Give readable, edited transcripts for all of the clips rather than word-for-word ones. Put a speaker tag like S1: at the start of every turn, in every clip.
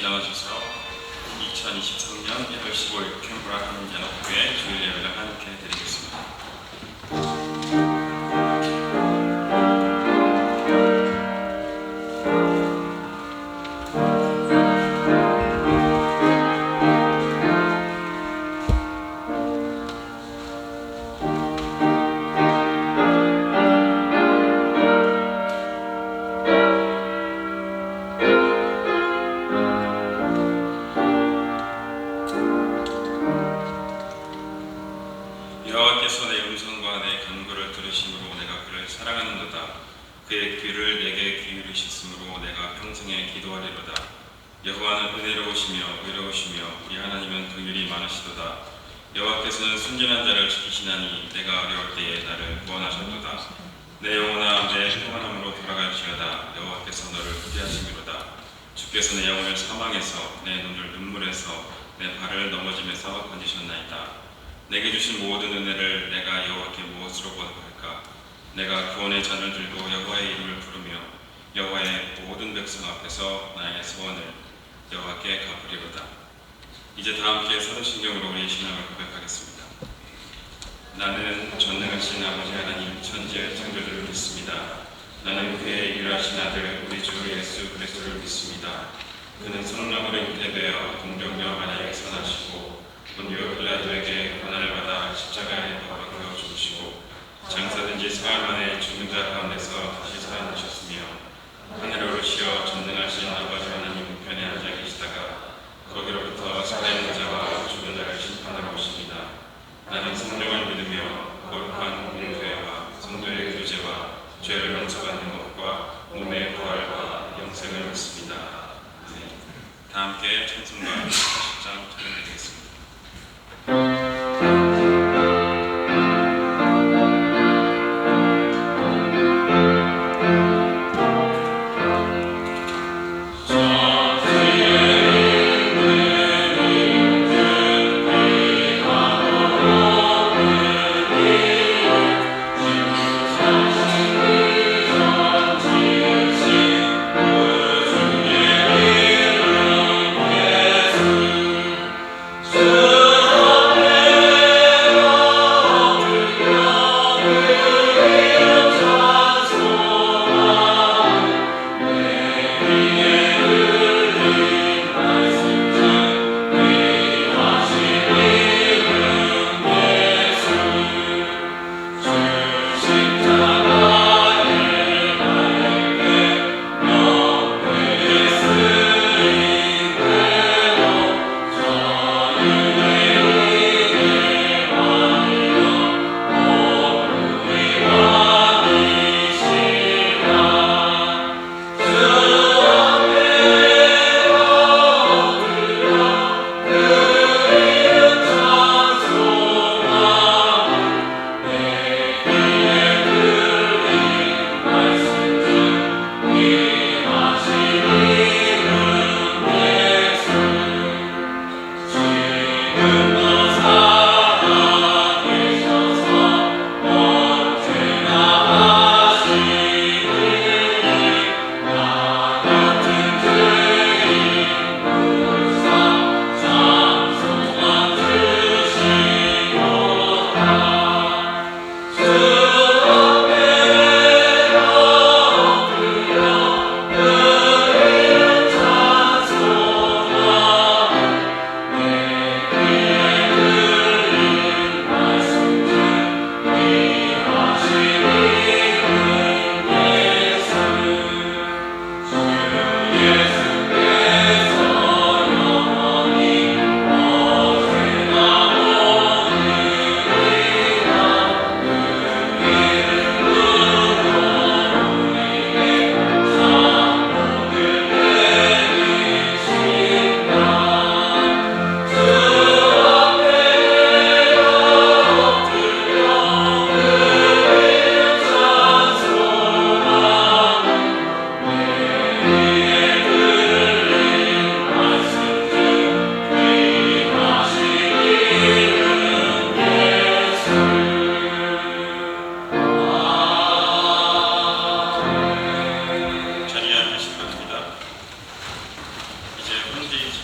S1: 일어나셔서 2023년 1월 15일 캠브라 한인연합교회 주일 예배를 함께 드리겠습니다. 여호와께서 내 음성과 내 간구를 들으심으로 내가 그를 사랑하는도다. 그의 귀를 내게 기울이셨으므로 내가 평생에 기도하리로다. 여호와는 은혜로우시며 의로우시며 우리 하나님은 긍휼이 많으시도다. 여호와께서는 순전한 자를 지키시나니 내가 어려울 때에 나를 구원하셨도다. 내 영혼아 내 평안함으로 돌아갈지어다. 여호와께서 너를 구제하심이로다. 주께서 내 영혼을 사망에서 내 눈을 눈물에서 내 발을 넘어짐에서 건지셨나이다. 내게 주신 모든 은혜를 내가 여호와께 무엇으로 보답할까? 내가 구원의 잔을 들고 여호와의 이름을 부르며 여호와의 모든 백성 앞에서 나의 소원을 여호와께 갚으리로다. 이제 다 함께 사도신경으로 우리의 신앙을 고백하겠습니다. 나는 전능하신 아버지 하나님 천지의 창조주를 믿습니다. 나는 그의 유일하신 아들 우리 주 예수 그리스도를 믿습니다. 그는 성령으로 잉태되어 동정녀 마리아에게서 나시고 본디오 빌라도에게 고난을 받아 십자가에 못 박혀 죽으시고 장사된 지 사흘 만에 죽은 자 가운데서 다시 살아나셨으며 하늘에 오르시어 전능하신 아버지 하나님 우편에 앉아 계시다가 거기로부터 살아있는 자와 죽은 자를 심판하러 오십니다. 나는 성령을 믿으며 거룩한 공교회와 성도의 교제와 죄를 용서받는 것과 몸의 부활과 영생을 믿습니다. 네. 다 함께 찬송가 40장 찬양드리겠습니다.
S2: 주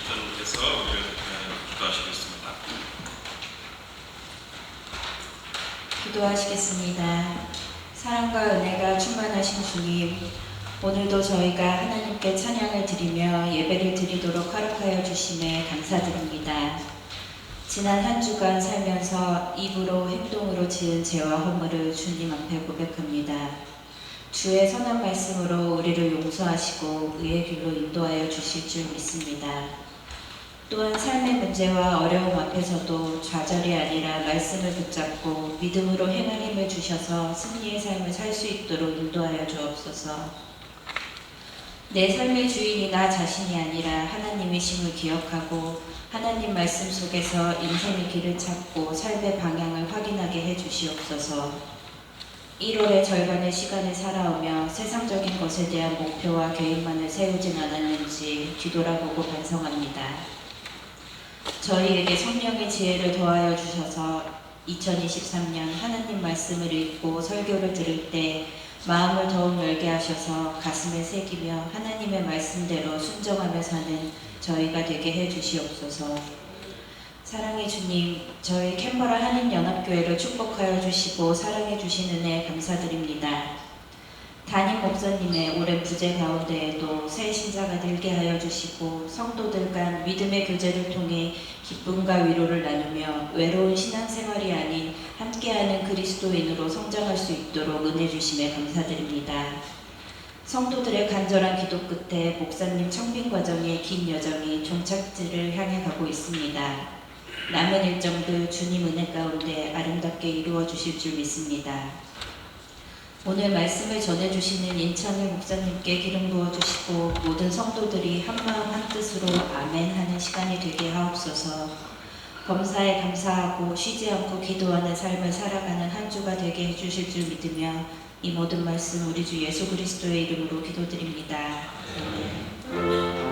S1: 목사님께서 우리를 기도하시겠습니다.
S2: 기도하시겠습니다. 사랑과 은혜가 충만하신 주님, 오늘도 저희가 하나님께 찬양을 드리며 예배를 드리도록 허락하여 주심에 감사드립니다. 지난 한 주간 살면서 입으로 행동으로 지은 죄와 허물을 주님 앞에 고백합니다. 주의 선한 말씀으로 우리를 용서하시고 의의 길로 인도하여 주실 줄 믿습니다. 또한 삶의 문제와 어려움 앞에서도 좌절이 아니라 말씀을 붙잡고 믿음으로 행할 힘을 주셔서 승리의 삶을 살 수 있도록 인도하여 주옵소서. 내 삶의 주인이 나 자신이 아니라 하나님이심을 기억하고 하나님 말씀 속에서 인생의 길을 찾고 삶의 방향을 확인하게 해 주시옵소서. 1월의 절반의 시간을 살아오며 세상적인 것에 대한 목표와 계획만을 세우진 않았는지 뒤돌아보고 반성합니다. 저희에게 성령의 지혜를 더하여 주셔서 2023년 하나님 말씀을 읽고 설교를 들을 때 마음을 더욱 열게 하셔서 가슴에 새기며 하나님의 말씀대로 순종하며 사는 저희가 되게 해 주시옵소서. 사랑의 주님, 저희 캔버라 한인연합교회를 축복하여 주시고 사랑해 주신 은혜에 감사드립니다. 담임 목사님의 오랜 부재 가운데에도 새 신자가 늘게 하여 주시고 성도들 간 믿음의 교제를 통해 기쁨과 위로를 나누며 외로운 신앙생활이 아닌 함께하는 그리스도인으로 성장할 수 있도록 은혜 주심에 감사드립니다. 성도들의 간절한 기도 끝에 목사님 청빙 과정의 긴 여정이 종착지를 향해 가고 있습니다. 남은 일정들 주님 은혜 가운데 아름답게 이루어 주실 줄 믿습니다. 오늘 말씀을 전해주시는 인창일 목사님께 기름 부어주시고 모든 성도들이 한마음 한뜻으로 아멘 하는 시간이 되게 하옵소서. 범사에 감사하고 쉬지 않고 기도하는 삶을 살아가는 한 주가 되게 해주실 줄 믿으며 이 모든 말씀 우리 주 예수 그리스도의 이름으로 기도드립니다. 아멘.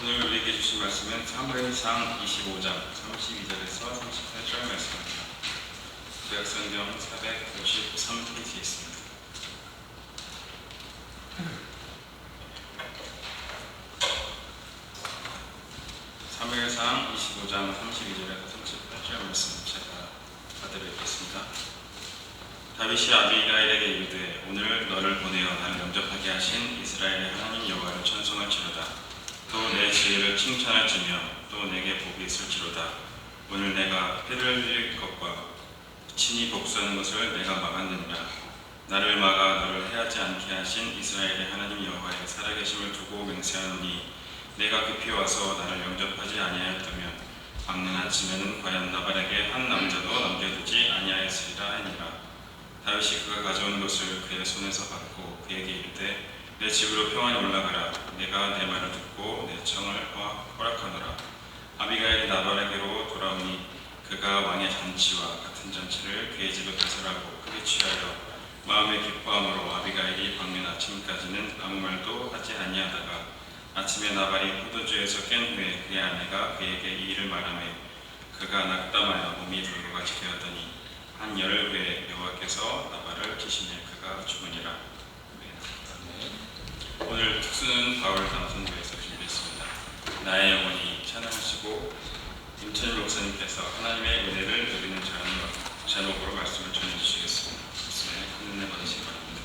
S1: 오늘 우리에게 주신 말씀은 사무엘상 25장 32절에서 38절 말씀입니다. 구약성경 453페이지에 있습니다. 사무엘상 25장 32절에서 38절 말씀 제가 받아드리겠습니다. 다윗이 아비가일에게 이르되 오늘 너를 보내어 나를 영접하게 하신 이스라엘의 하나님 여호와를 찬송할지로다. 또 내 지혜를 칭찬할지며 또 내게 복이 있을지로다. 오늘 내가 피를 흘릴 것과 친히 복수하는 것을 내가 막았느니라. 나를 막아 너를 해하지 않게 하신 이스라엘의 하나님 여호와의 살아계심을 두고 맹세하노니 내가 급히 와서 나를 영접하지 아니하였다면 막는 아침에는 과연 나발에게 한 남자도 남겨두지 아니하였으리라 하니라. 다윗이 그가 가져온 것을 그의 손에서 받고 그에게 이르되 내 집으로 평안히 올라가라. 내가 내 말을 듣고 내 청을 허락하노라. 아비가일이 나발에게로 돌아오니 그가 왕의 잔치와 같은 잔치를 그의 집에 배설하고 크게 취하여 마음에 기뻐함으로 아비가일이 밝는 아침까지는 아무 말도 하지 아니하다가 아침에 나발이 포도주에서 깬 후에 그의 아내가 그에게 이 일을 말하매 그가 낙담하여 몸이 돌고같이 되었더니 한 열흘 후에 여호와께서 나발을 치시매 그가 죽으니라. 오늘 특수는 바울 담선교에서 준비했습니다. 나의 영혼이 찬양하시고 임찬일 목사님께서 하나님의 은혜를 누리는 제목으로 말씀을 전해주시겠습니다. 말씀에 큰 은혜 받으시기 바랍니다.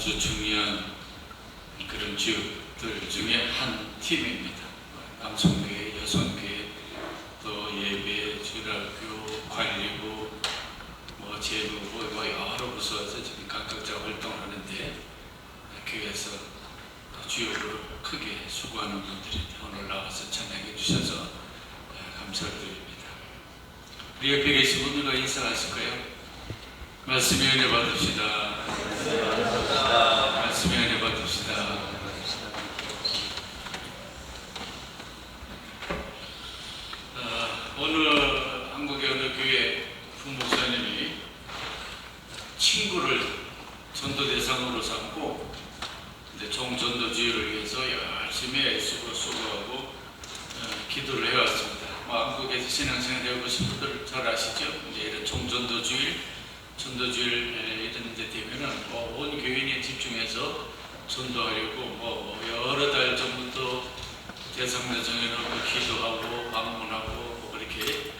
S3: 아주 중요한 그런 지역들 중에 한 팀입니다. 남성교회, 여성교회, 또 예배, 주일학교, 관리부, 재무부, 여러 부서에서 지금 각자 활동을 하는데 교회에서 주역으로 크게 수고하는 분들이 오늘 나와서 찬양해 주셔서 감사를 드립니다. 우리 옆에 계신 분들과 인사하실까요? 말씀의 은혜 받읍시다. 말씀의 은혜 받읍시다. 오늘 한국의 어느 교회 부목사님이 친구를 전도 대상으로 삼고 종전도주의를 위해서 열심히 애쓰고 수고하고 기도를 해왔습니다. 한국에서 신앙생활 해보신 분들 잘 아시죠? 이제 이런 총전도주일, 전도주일 이런 데 되면은 온 교인이 집중해서 전도하려고 여러 달 전부터 대성례 정해놓고 기도하고 방문하고 그렇게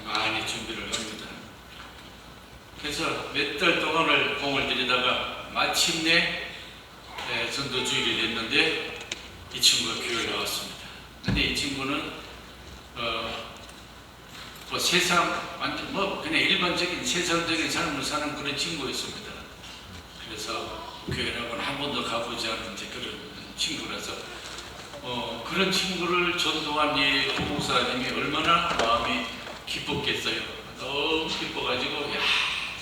S3: 많이 준비를 합니다. 그래서 몇 달 동안을 공을 들이다가 마침내 전도주일이 됐는데 이 친구가 교회에 나왔습니다. 근데 이 친구는 세상 완전 그냥 일반적인 세상적인 삶을 사는 그런 친구였습니다. 그래서 교회라고는 한 번도 가보지 않은 이제 그런 친구라서 그런 친구를 전도한 이 부목사님이 얼마나 마음이 기뻤겠어요. 너무 기뻐가지고 야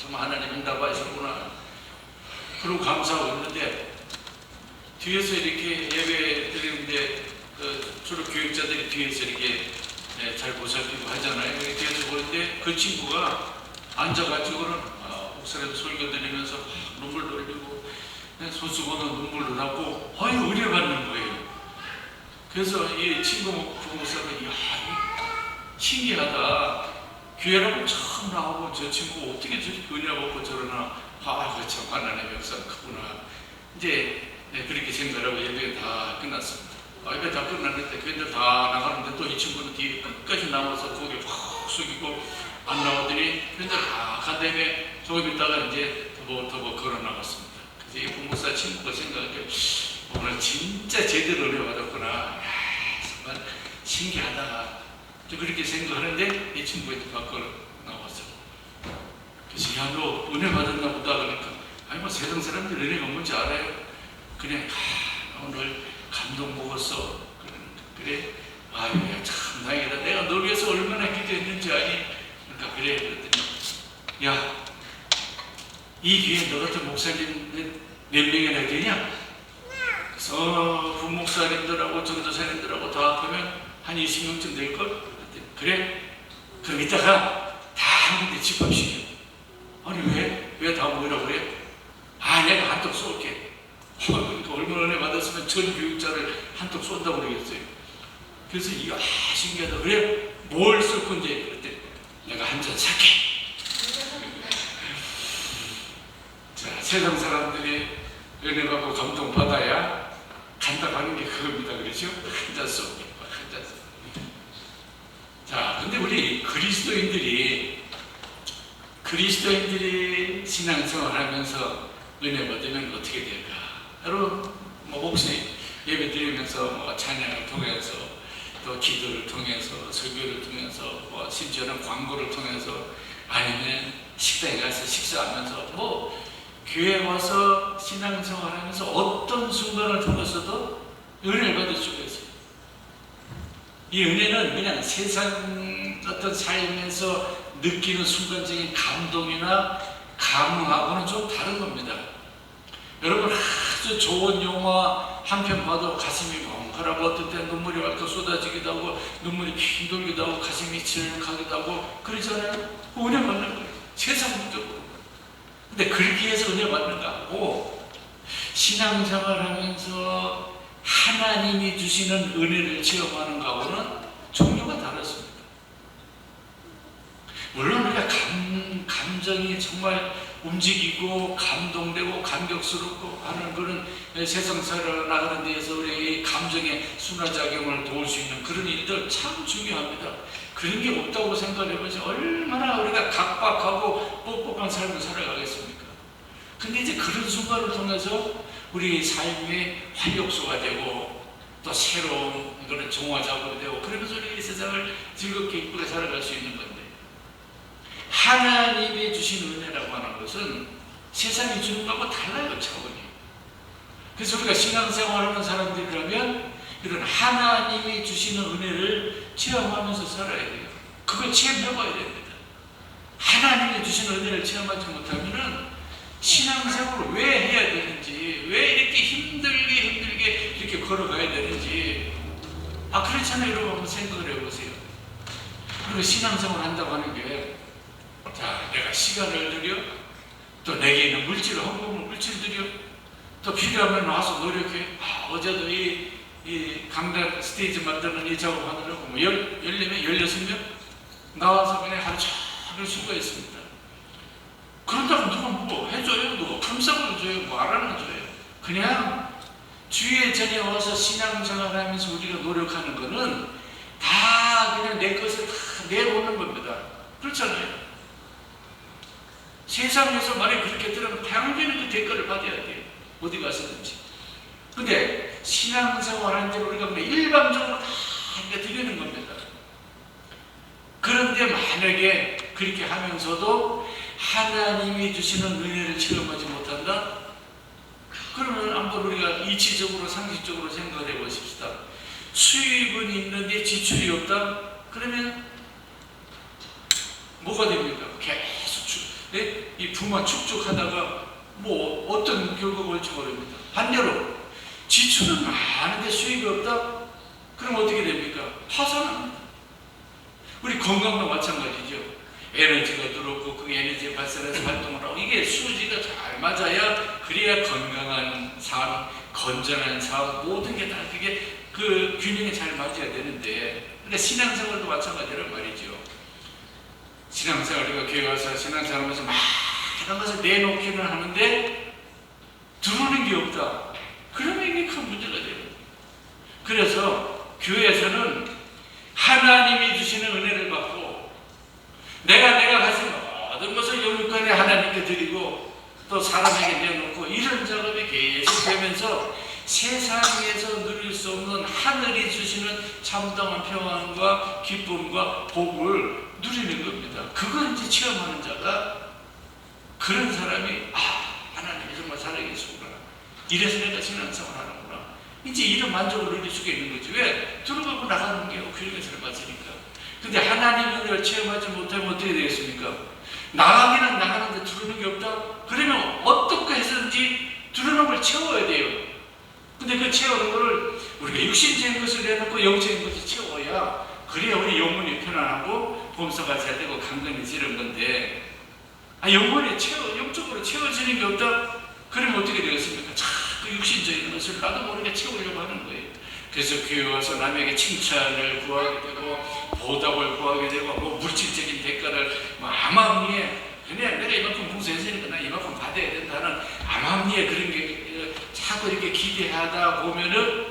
S3: 정말 하나님 응답하시구나. 그리고 감사하고 있는데 뒤에서 이렇게 예배 드리는데 주로 교육자들이 뒤에서 이렇게 잘 보살피고 하잖아요. 뒤에서 보는데 그 친구가 앉아가지고는 목사님 설교 드리면서 눈물 흘리고 손수건은 눈물로 닦고 은혜 받는 거예요. 그래서 이 친구 부목사님이 신기하다. 교회라고 처음 나오고 저 친구 어떻게 저렇게 은혜 받고 저러나. 참 하나님의 역사가 크구나. 이제 그렇게 생각하고 예배가 다 끝났습니다. 예배 다 끝났는데 교인들 다 나가는데 또 이 친구는 뒤에 끝까지 남아서 고개 확 숙이고 안 나오더니 교인들 다 간 다음에 조금 있다가 이제 더 걸어 나갔습니다. 그래서 이 부목사 친구가 생각하기에 오늘 진짜 제대로 은혜 받았구나. 정말 신기하다. 그렇게 생각하는데 이 친구가 이제 밖으로 나왔어요. 그래서 야, 너 은혜 받았나 보다. 그러니까 세상 사람들 은혜가 뭔지 알아요? 그냥 오늘 감동 먹었어. 그래? 참 다행이다. 내가 널 위해서 얼마나 기도했는지 아니? 그러니까 그래. 그랬더니 야, 이 교회 너 같은 목사님 몇 명이나 되냐? 그래서 부목사님들하고 전도사님들하고 다 합하면 한 20명쯤 될걸? 그래? 그럼 이따가 다 한 군데 집합시켜. 아니 왜 다 모이라고 그래? 내가 한턱 쏠게. 그러니까 얼마나 은혜 받았으면 전 교육자를 한턱 쏜다고 그러겠어요. 그래서 이거 신기하다. 그래? 뭘 쏠 건지? 그랬더니 내가 한 잔 살게. 자, 세상 사람들이 은혜 받고 감동 받아야 간다고 하는 게 그겁니다. 그렇죠? 한 잔 쏠게. 한 잔 쏠게. 자, 근데 우리 그리스도인들이 신앙생활 하면서 은혜 받으면 어떻게 될까? 여러분, 혹시 예배 드리면서 찬양을 통해서 또 기도를 통해서 설교를 통해서 심지어는 광고를 통해서 아니면 식당에 가서 식사하면서 교회 와서 신앙생활 하면서 어떤 순간을 통해서도 은혜를 받을 수가 있어요. 이 은혜는 그냥 세상 어떤 삶에서 느끼는 순간적인 감동이나 감흥하고는 좀 다른 겁니다. 여러분 아주 좋은 영화 한 편 봐도 가슴이 멍하라고 어떤 때 눈물이 왈칵 쏟아지기도 하고 눈물이 핑 돌기도 하고 가슴이 칠하기도 하고 그러잖아요. 은혜 받는 거예요. 세상적으로. 근데 그렇게 해서 은혜 받는가 하고 신앙생활 하면서 하나님이 주시는 은혜를 체험하는 거하고는 종류가 다릅니다. 물론 우리가 감정이 정말 움직이고 감동되고 감격스럽고 하는 그런 세상 살아나가는 데에서 우리 감정의 순환작용을 도울 수 있는 그런 일들 참 중요합니다. 그런 게 없다고 생각해보세요. 얼마나 우리가 각박하고 뻑뻑한 삶을 살아가겠습니까? 근데 이제 그런 순간을 통해서 우리 삶의 활력소가 되고 또 새로운 그런 정화작업이 되고 그러면서 우리 세상을 즐겁게 이쁘게 살아갈 수 있는 건데 하나님이 주신 은혜라고 하는 것은 세상이 주는 것하고 달라요, 차원이. 그래서 우리가 신앙생활하는 사람들이라면 이런 하나님이 주시는 은혜를 체험하면서 살아야 돼요. 그걸 체험해봐야 됩니다. 하나님이 주시는 은혜를 체험하지 못하면은 신앙생활을 왜 해야 되는지, 왜 이렇게 힘들게 이렇게 걸어가야 되는지, 그렇잖아요. 여러분 한번 생각을 해보세요. 그리고 신앙생활 한다고 하는 게, 자, 내가 시간을 들여, 또 내게 있는 물질을 헌금을 물질 들여, 또 필요하면 와서 노력해. 어제도 이 이 강단 스테이지 만드는 이 작업하느라고 뭐 14명, 16명 나와서 그냥 하루 종일 수고했습니다. 그런다고 누가 뭐 해줘요? 누가 품삯을 줘요? 뭐 알아놔줘요? 그냥 주의 전에 와서 신앙생활 하면서 우리가 노력하는 거는 다 그냥 내 것을 다 내놓는 겁니다. 그렇잖아요. 세상에서 만약 그렇게 들으면 당연히 그 대가를 받아야 돼요. 어디 가서든지. 근데 신앙생활 하는 데 우리가 그냥 일방적으로 다 드리는 겁니다. 그런데 만약에 그렇게 하면서도 하나님이 주시는 은혜를 체험하지 못한다? 그러면 한번 우리가 이치적으로 상식적으로 생각을 해보십시다. 수입은 있는데 지출이 없다? 그러면 뭐가 됩니까? 계속 이 부만 축적하다가 뭐 어떤 결과가 올지 모릅니다. 반대로 지출은 많은데 수입이 없다? 그럼 어떻게 됩니까? 파산합니다. 우리 건강도 마찬가지죠. 에너지가 들어오고 그 에너지 발산해서 활동을 하고 이게 수지가 잘 맞아야 그래야 건강한 삶, 건전한 삶 모든 게 다 그게 그 균형이 잘 맞아야 되는데 그러니까 신앙생활도 마찬가지란 말이죠. 신앙생활 우리가 교회 와서 신앙생활하면서 많은 것을 내놓기는 하는데 들어오는 게 없다. 그러면 이게 큰 문제가 됩니다. 그래서 교회에서는 하나님이 주시는 은혜를 받고 내가 가진 모든 것을 영육간에 하나님께 드리고 또 사람에게 내놓고 이런 작업이 계속되면서 세상에서 누릴 수 없는 하늘이 주시는 참담한 평안과 기쁨과 복을 누리는 겁니다. 그걸 이제 체험하는 자가 그런 사람이 하나님이 정말 살아계시구나. 이래서 내가 신앙생활 하는구나. 이제 이런 만족을 누릴 수가 있는 거지. 왜? 들어가고 나가는 게 교회에서 맞으니까. 근데 하나님의 은혜를 체험하지 못하면 어떻게 되겠습니까? 나가기는 나가는데 들어오는 게 없다? 그러면 어떻게 해서든지 들어오는 걸 채워야 돼요. 근데 그 채우는 거를 우리가 육신적인 것을 내놓고 영적인 것을 채워야 그래야 우리 영혼이 편안하고 범사가 잘 되고 강건해지는 건데 영혼이 영적으로 채워지는 게 없다? 그러면 어떻게 되겠습니까? 자꾸 육신적인 것을 나도 모르게 채우려고 하는 거예요. 그래서 교회 와서 남에게 칭찬을 구하게 되고 보답을 구하게 되고 뭐 물질적인 대가를 뭐 암암리에 그냥 내가 이만큼 봉사했으니까 나 이만큼 받아야 된다는 암암리에 그런 게 자꾸 이렇게 기대하다 보면은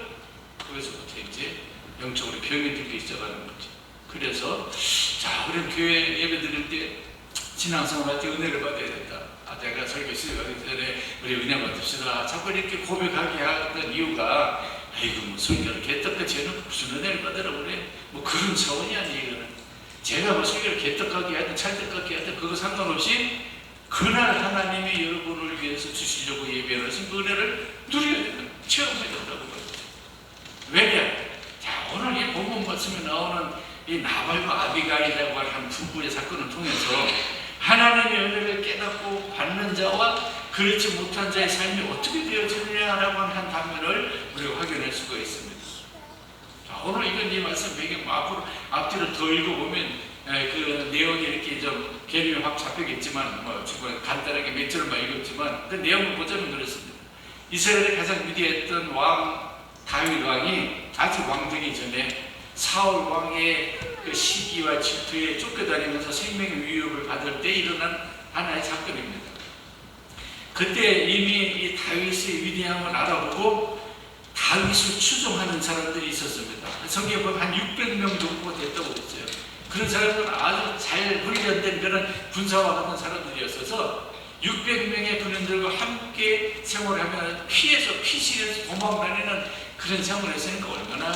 S3: 거기서부터 이제 영적으로 병이 들기 시작하는 거죠. 그래서 자 우리는 교회 예배 드릴 때 신앙생활할 때 은혜를 받아야 된다. 내가 설교 시작하기 전에 우리 은혜 받읍시다. 자꾸 이렇게 고백하게 하던 이유가 아이고 뭐 설교를 개떡같이 해놓고 무슨 은혜를 받으라고 그래. 뭐 그런 차원이 아니에요. 이거는 제가 뭐 설교를 개떡하게 하든 찰떡하게 하든 그거 상관없이 그날 하나님이 여러분을 위해서 주시려고 예배하신 그 은혜를 누려야 된다. 체험해야 된다고 말합니다. 왜냐? 자 오늘 이 본문 말씀에 나오는 이 나발과 아비가일이라고 하는 한 부부의 사건을 통해서 하나님의 은혜를 깨닫고 받는 자와 그렇지 못한 자의 삶이 어떻게 되어지느냐라고 하는 한 단면을 우리가 확인할 수가 있습니다. 자, 오늘 이건 이 말씀 배경 앞뒤로 더 읽어보면 그 내용이 이렇게 좀 개념이 확 잡히겠지만 뭐 간단하게 몇 절만 읽었지만 그 내용을 보자면 그렇습니다. 이스라엘의 가장 위대했던 왕 다윗 왕이 아직 왕 되기 전에 사울 왕의 그 시기와 질투에 쫓겨다니면서 생명의 위협을 받을 때 일어난 하나의 사건입니다. 그때 이미 이 다윗의 위대함을 알아보고 다윗을 추종하는 사람들이 있었습니다. 성경에 보면 한 600명 정도 됐다고 했어요. 그런 사람들은 아주 잘 훈련된 그런 군사와 같은 사람들이었어서 600명의 군인들과 함께 생활하면 피신해서 도망다니는 그런 생활을 했으니까 얼마나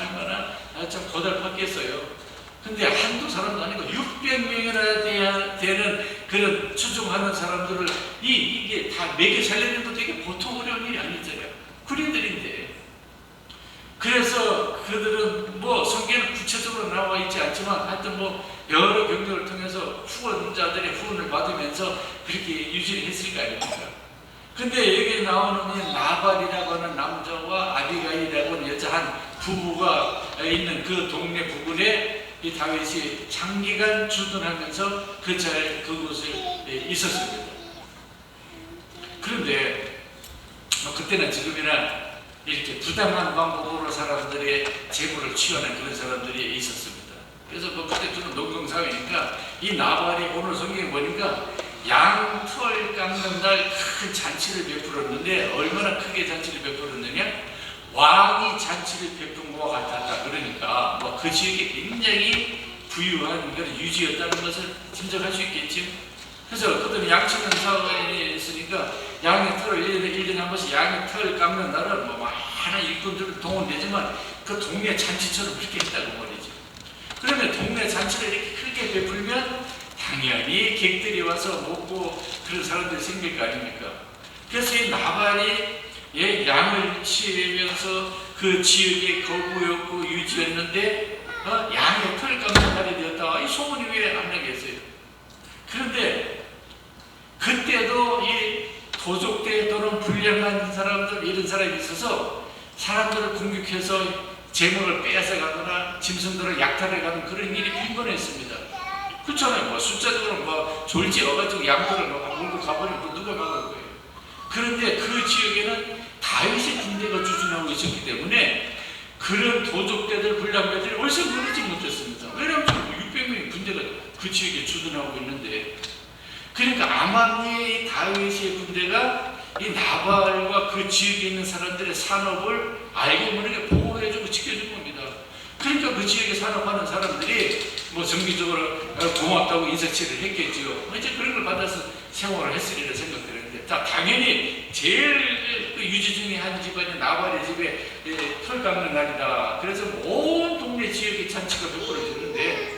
S3: 참 고달팠겠어요. 근데 한두 사람도 아니고 600명이나 되는 그런 추종하는 사람들을 이게 다 먹여 살리는 것도 이게 보통 어려운 일이 아니잖아요. 군인들인데. 그래서 그들은 뭐 성경에는 구체적으로 나와 있지 않지만 하여튼 뭐 여러 경력을 통해서 후원자들의 후원을 받으면서 그렇게 유지를 했을 거 아닙니까? 근데 여기 나오는 이 나발이라고 하는 남자와 아비가일이라고 하는 여자 한 부부가 있는 그 동네 부근에 이 다윗이 장기간 주둔하면서 그곳에 있었습니다. 그런데 뭐 그때나 지금이나 이렇게 부당한 방법으로 사람들의 재물을 취하는 그런 사람들이 있었습니다. 그래서 뭐 그때 주는 농경사회니까 이 나발이 오늘 성경에 보니까 양털 깎는 날 큰 잔치를 베풀었는데 얼마나 크게 잔치를 베풀었느냐? 왕이 잔치를 베푼 것과 같았다. 그러니까 뭐 그 지역이 굉장히 부유한 그런 유지였다는 것을 짐작할 수 있겠지. 그래서 그들은 양치는 사회에 있으니까 양의 털을 1년에 한 번씩 양의 털을 깎는 날은 뭐 많은 일꾼들을 동원되지만 그 동네 잔치처럼 그렇게 했다고 말이죠. 그러면 동네 잔치를 이렇게 크게 베풀면 당연히 객들이 와서 먹고 그런 사람들이 생길 거 아닙니까? 그래서 이 나발이 양을 치면서 그 지역의 거구였고 유지였는데 양의 털 깎는 날이 되었다. 이 소문이 왜 안 나겠어요? 그런데 그때도 이 도적대 또는 불량한 사람들 이런 사람이 있어서 사람들을 공격해서 재물을 빼앗아가거나 짐승들을 약탈해가는 그런 일이 빈번했습니다. 그렇잖아요. 뭐 숫자적으로 뭐 졸지어가지고 양들을 막 몰고 가버리면 누가 막을 거예요. 그런데 그 지역에는 다윗의 군대가 주둔하고 있었기 때문에 그런 도적대들 불량배들이 얼씬 무너지 못했습니다. 왜냐하면 600명의 군대가 그 지역에 주둔하고 있는데, 그러니까 아말리의 다윗의 군대가 이 나발과 그 지역에 있는 사람들의 산업을 알게 모르게 보호해주고 지켜준 겁니다. 그러니까 그 지역에 산업하는 사람들이 뭐 정기적으로 고맙다고 인사치를 했겠죠. 이제 그런 걸 받아서 생활을 했으리라 생각되는데, 당연히 제일 그 유지 중에 한 집안이 나발의 집에 털 깎는 날이다. 그래서 온 동네 지역에 잔치가 베풀어지는데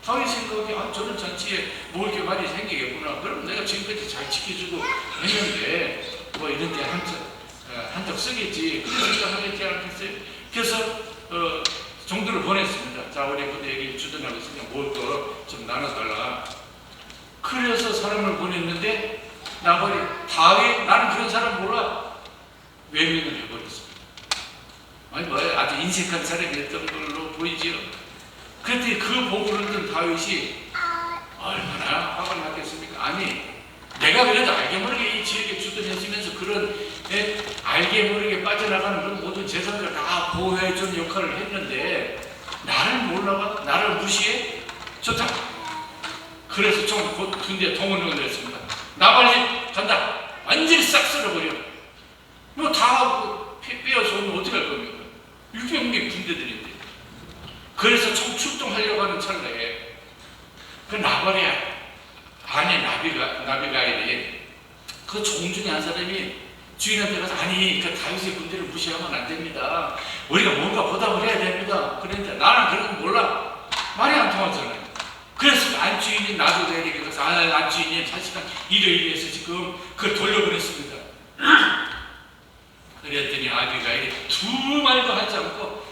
S3: 다윗 생각에 저런 잔치에 먹을 게 많이 생기겠구나. 그럼 내가 지금까지 잘 지켜주고 했는데 뭐 이런 데 한턱 쓰겠지. 그런 생각하겠지 않겠어요? 그래서 종들을 보냈습니다. 자, 우리 근데 여기 주둔하고 있으니까 먹을 거 좀 나눠달라. 그래서 사람을 보냈는데 나발이 다윗 나는 그런 사람 몰라. 외면을 해버렸습니다. 아니 뭐 아주 인색한 사람이었던 걸로 보이지요. 그런데 그 보고를 듣던 다윗이 얼마나 화가 났겠습니까? 아니 내가 그래도 알게 모르게 이 지역에 주둔했으면서 그런 알게 모르게 빠져나가는 그런 모든 재산을 다 보호해준 역할을 했는데 나를 몰라가? 나를 무시해? 좋다. 그래서 곧 군대 동원을 했습니다. 나발리 간다. 완전히 싹 쓸어버려. 뭐 다 빼어서 오면 어떻게 할 겁니까? 600명의 군대들인데. 그래서 총 출동하려고 하는 찰나에 그 나발이 아내 나비가일이 그 종 중에 한 사람이 주인한테 가서 아니 그 다윗의 군대를 무시하면 안 됩니다. 우리가 뭔가 보답을 해야 됩니다. 그런데 나는 그런 거 몰라. 말이 안 통하잖아요. 그래서 안주인이 나도 내리게 가서 안주인이 사실은 이래서 지금 그걸 돌려보냈습니다. 그랬더니 아비가일이 두 말도 하지 않고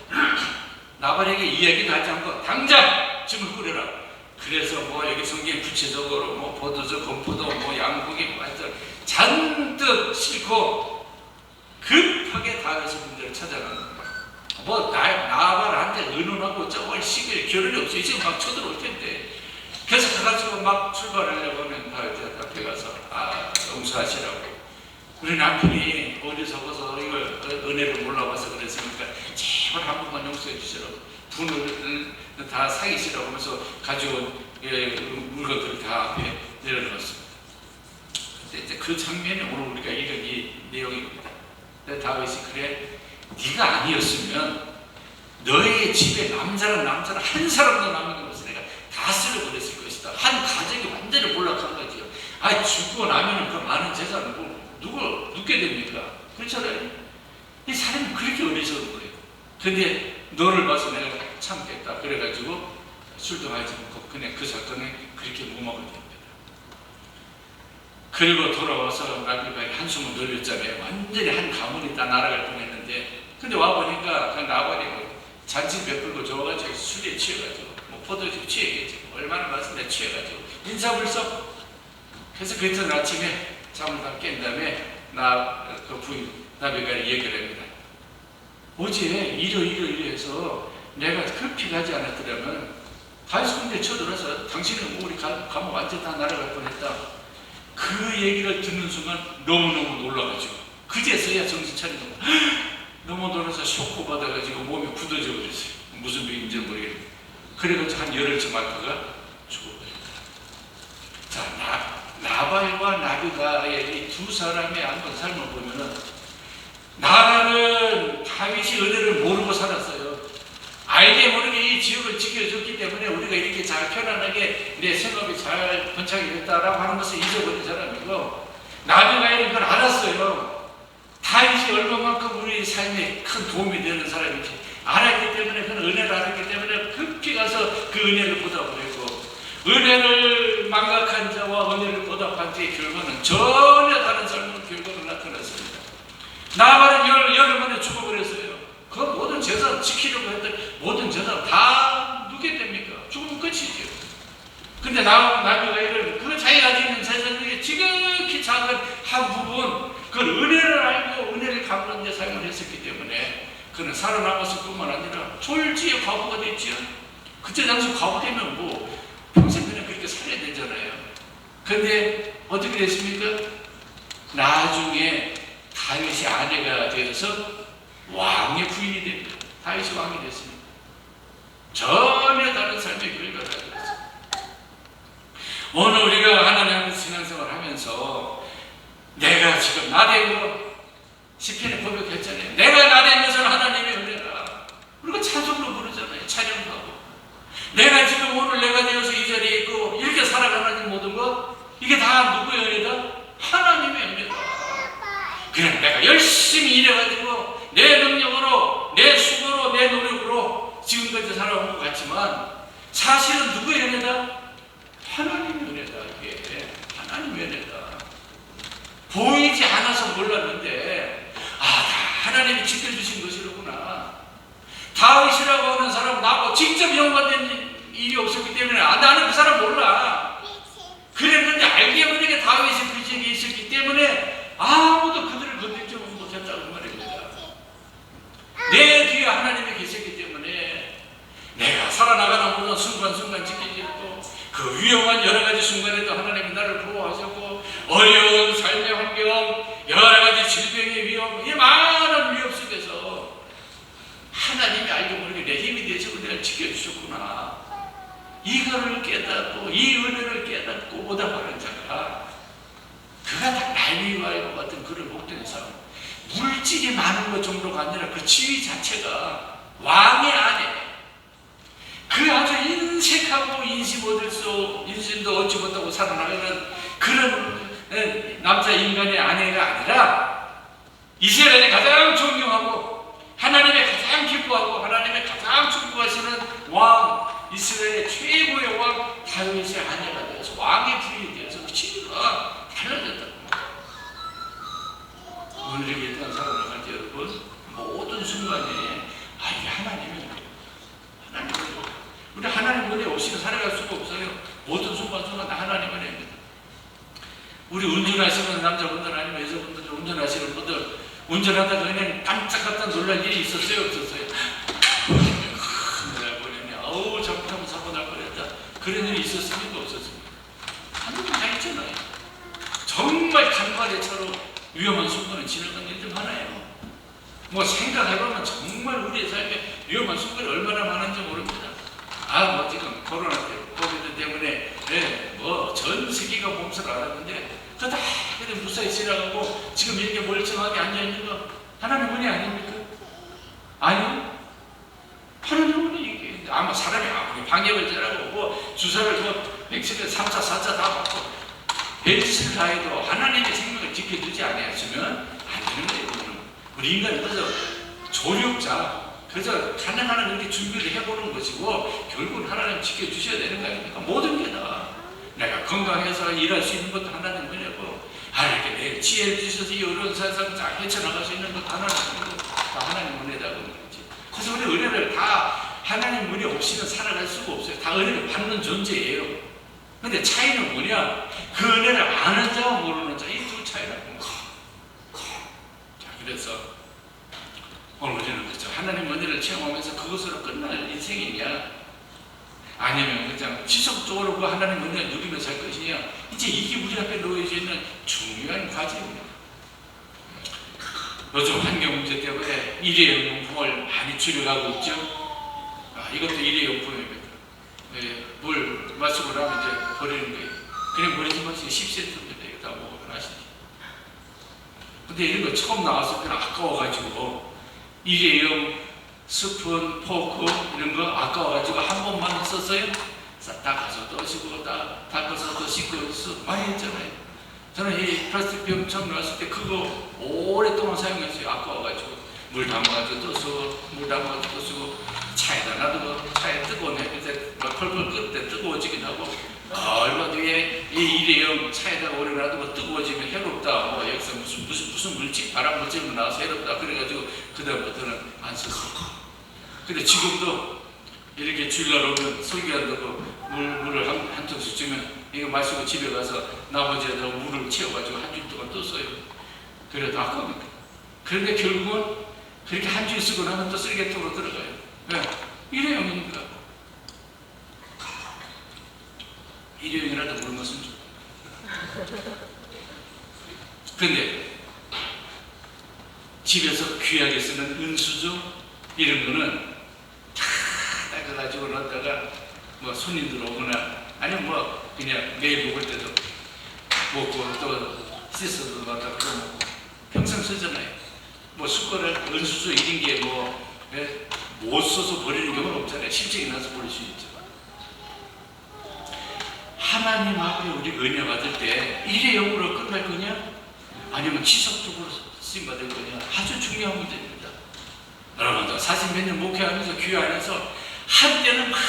S3: 나발에게 이야기도 하지 않고 당장 짐을 꾸려라. 그래서 뭐 여기 성경에 구체적으로 뭐 포도주, 건포도, 뭐 양고기 뭐 하여튼 잔뜩 싣고 급하게 다윗의 군대를 찾아가는 거예요. 뭐 나발한테 의논하고 저걸 시길 겨를이 없어요. 지금 막 쳐들어올 텐데. 그래서 가가지고 막 출발하려고 하면 다윗 앞에 가서 용서하시라고. 우리 남편이 어리석어서 이걸 은혜를 몰라봐서 그랬으니까 제발 한 번만 용서해 주시라고. 분을 다 사기시라고 하면서 가져온 물건들을 다 앞에 내려놓았습니다. 근데 이제 그 장면이 오늘 우리가 읽은 이 내용입니다. 근데 다윗이 그래 네가 아니었으면 너의 집에 남자는 한 사람도 남는 것을 내가 다 쓸어버렸을 것이다. 한 가정이 완전히 몰락한 거죠. 죽고 나면은 그 많은 재산을 누게 됩니까? 그렇잖아요. 이 사람이 그렇게 어리석은 거예요. 근데 너를 봐서 내가 참겠다. 그래가지고 출동하지 않고 그냥 그 사건에 그렇게 무마가 됩니다. 그리고 돌아와서 나비가 한숨을 돌렸잖아요. 완전히 한 가문이 다 날아갈 뻔했는데, 근데 와보니까 그 나발이 잔치 베풀고 저어가지고 술에 취해가지고 뭐 포도주 취해가지고 얼마나 맛있는데 취해가지고 인사불성. 그래서 그 이튿 아침에 잠을 다 깬 다음에 그 부인 나비가 얘기를 합니다. 어제 이러 해서 내가 급히 가지 않았더라면 다윗 군대 쳐들어서 당신은 우리 가면 완전 다 날아갈 뻔했다. 그 얘기를 듣는 순간 너무너무 놀라가지고 그제서야 정신 차리고 넘어돌아서 쇼크 받아가지고 몸이 굳어져 버렸어요. 무슨 병인지 모르겠는데. 그래가지고 한 열흘쯤 앓다가 죽어버려요. 자, 나발과 나비가의 이 두 사람의 한번 삶을 보면은, 나발은 다윗이 은혜를 모르고 살았어요. 알게 모르게 이 지역을 지켜줬기 때문에 우리가 이렇게 잘 편안하게 내 생업이 잘 번창이 됐다라고 하는 것을 잊어버린 사람이고, 나비가일은 그걸 알았어요. 다윗이 얼마만큼 우리 삶에 큰 도움이 되는 사람인지 알았기 때문에, 그는 은혜를 알았기 때문에 급히 가서 그 은혜를 보답하고, 은혜를 망각한 자와 은혜를 보답한 자의 결과는 전혀 다른 삶의 결과가 나타났습니다. 나발은 열흘 만에 죽어버렸어요. 그 모든 재산 지키려고 했던 모든 재산 다 누게 됩니까? 죽으면 끝이죠. 근데 나비가일은 그 자기가 가지고 있는 재산 중에 지극히 작은 한 부분, 그걸 은혜를 알고 은혜를 갚는 데 사용을 했었기 때문에 그는 살아남았을 뿐만 아니라 졸지에 과부가 됐지요. 그때 당시 과부 되면 뭐 평생 그냥 그렇게 살아야 되잖아요. 근데 어떻게 됐습니까? 나중에 다윗이 아내가 되어서 왕의 부인이 됩니다. 다윗이 왕이 됐습니다. 전혀 다른 삶의 결과가 되었습니다. 오늘 우리가 하나님 신앙생활을 하면서 내가 지금 나된 거, 시편에 고백했잖아요. 내가 나된 것은 하나님의 은혜라. 우리가 찬송으로 부르잖아요. 찬양하고. 내가 지금 오늘 내가 되어서 이 자리에 있고 이렇게 살아가는 모든 것, 이게 다 누구의 은혜다? 하나님의 은혜다. 그냥 내가 열심히 일해가지고 내 능력으로, 내 수고로, 내 노력으로 지금까지 살아온 것 같지만 사실은 누구의 은혜다? 하나님의 은혜다. 이게 하나님의 은혜다. 보이지 않아서 몰랐는데, 다 하나님이 지켜주신 것이로구나. 다윗이라고 하는 사람 나하고 직접 연관된 일이 없었기 때문에 나는 그 사람 몰라. 그랬는데 알게 모르게 다윗이 그 지역에 있었기 때문에 아무도 그들을 건들지 못했다고 말입니다. 내 뒤에 하나님이 계셨기 때문에 내가 살아나가는 모든 순간순간 지켜졌고, 그 위험한 여러 가지 순간에도 하나님이 나를 보호하셨고, 어려운 삶의 환경, 여러 가지 질병의 위험, 이 많은 위험 속에서 하나님이 알게 모르게 내 힘이 되시고 내가 지켜주셨구나. 이거를 깨닫고, 이 은혜를 깨닫고 보답하는 자가, 그가 다 날리와의 같은 그를 복되는 사람. 물질이 많은 것 정도가 아니라 그 지위 자체가 왕의 아내, 그 아주 인색하고 인심도 얻지 못하고 살아나가는 그런 남자 인간의 아내가 아니라 이스라엘이 가장 존경하고 하나님의 가장 기뻐하고 하나님의 가장 축복하시는 왕, 이스라엘의 최고의 왕 다윗의 아내가 되어서 왕의 부인이 되어서 치유가 달라졌다. 오늘 이 땅 살아나갈 때 여러분, 모든 순간에 이게 하나님의 은혜예요. 하나님의 은혜. 우리 하나님 은혜 없이는 살아갈 수가 없어요. 모든 순간순간 다 하나님의 은혜입니다. 우리 운전하시는 남자분들 아니면 여자분들, 운전하시는 분들, 운전하다가 그냥 깜짝깜짝 놀랄 일이 있었어요? 없었어요? 큰일 날 뻔했네. 잘못하면 사고 날 뻔했다. 그런 일이 있었습니까? 없었습니까? 하나님 다 있잖아요. 정말 간발의차로 위험한 순간을 지나간 일들 많아요. 뭐 생각해보면 정말 우리의 삶에 위험한 순간이 얼마나 많은지 모릅니다. 지금 코로나 코비드 때문에 전 세계가 몸살을 앓았는데 그거 다 그냥 무사히 지나가고 지금 이렇게 멀쩡하게 앉아있는 거 하나님 은혜 아닙니까? 아니요. 하나님 은혜 이게 아마 사람이 아무리 방역을 잘하고 주사를 백신을 3차, 4차 다 받고 벨트를 다 해도 하나님의 생명을 지켜주지 아니하시면 안 되는 거예요. 우리 인간은 그래서 조력자, 그래서 가능한 이렇게 준비를 해보는 것이고 결국은 하나님 지켜주셔야 되는 거 아닙니까? 모든 게 다. 내가 건강해서 일할 수 있는 것도 하나님 은혜고, 이렇게 내 지혜를 주셔서 이 어려운 세상 다 헤쳐나갈 수 있는 것도 하나님 은혜고, 다 하나님 은혜다고 말이지. 그래서 우리 은혜를 다 하나님 은혜 없이는 살아갈 수가 없어요. 다 은혜를 받는 존재예요. 근데 차이는 뭐냐? 그 은혜를 아는 자와 모르는 자, 이 두 차이라는 거예요. 자, 그래서 오늘 우리는 그렇죠. 하나님 은혜를 체험하면서 그것으로 끝날 인생이냐, 아니면 그냥 지속적으로 그 하나님 은혜를 누리면서 살 것이냐, 이제 이게 우리 앞에 놓여져 있는 중요한 과제입니다. 요즘 환경 문제 때문에 일회용품을 많이 줄여가고 있죠. 이것도 일회용품입니다. 물 마시고 나면 이제 버리는 거예요. 그냥 버리지 마시고 10cm입니다. 이거 다 먹으면 아시죠? 근데 이런 거 처음 나왔을 때는 아까워가지고 일회용 스푼, 포크 이런 거 아까워가지고 한 번만 썼어요. 닦아서 떠시고 닦아서 또 씻고 많이 했잖아요. 저는 이 플라스틱 병 처음 나왔을 때 그거 오랫동안 사용했어요. 아까워가지고 물 담아가지고 또 쓰고 물 담아가지고 또 쓰고 차에다 놔두고 차에 뜨거운 햇빛에 막 펄펄 끓을 때 뜨거워지긴 하고 얼마 뒤에 이 일회용 차에다가 오래 놔두고 뜨거워지면 해롭다. 여기서 무슨 물질 발암 물질 나와서 해롭다. 그래가지고 그다음부터는 안 썼어요. 근데 지금도 이렇게 주일날 오면 설교한다고 물을 한 통씩 주면 이거 마시고 집에 가서 나머지에다 물을 채워가지고 한 줄 동안 또 써요. 그래도 아까우니까. 그런데 결국은 그렇게 한 줄 쓰고 나면 또 쓰레기통으로 들어가요. 왜? 일회용이니까. 일회용이라도 모르는 것은 좀. 근데 집에서 귀하게 쓰는 은수저 이런 거는 다 닦아가지고 넣었다가 뭐 손님들 오거나 아니면 뭐 그냥 매일 먹을 때도 먹고 또 씻어도 갖다 또 먹고 평생 쓰잖아요. 뭐 숟가락 은수저 이런 게 뭐 못 써서 버리는 경우는 없잖아요. 실적이 나서 버릴 수 있죠. 하나님 앞에 우리 은혜 받을 때 일회용으로 끝날 거냐? 아니면 지속적으로 쓰임 받을 거냐? 아주 중요한 문제입니다. 여러분들 40몇 년 목회하면서 교회 안에서 한때는 막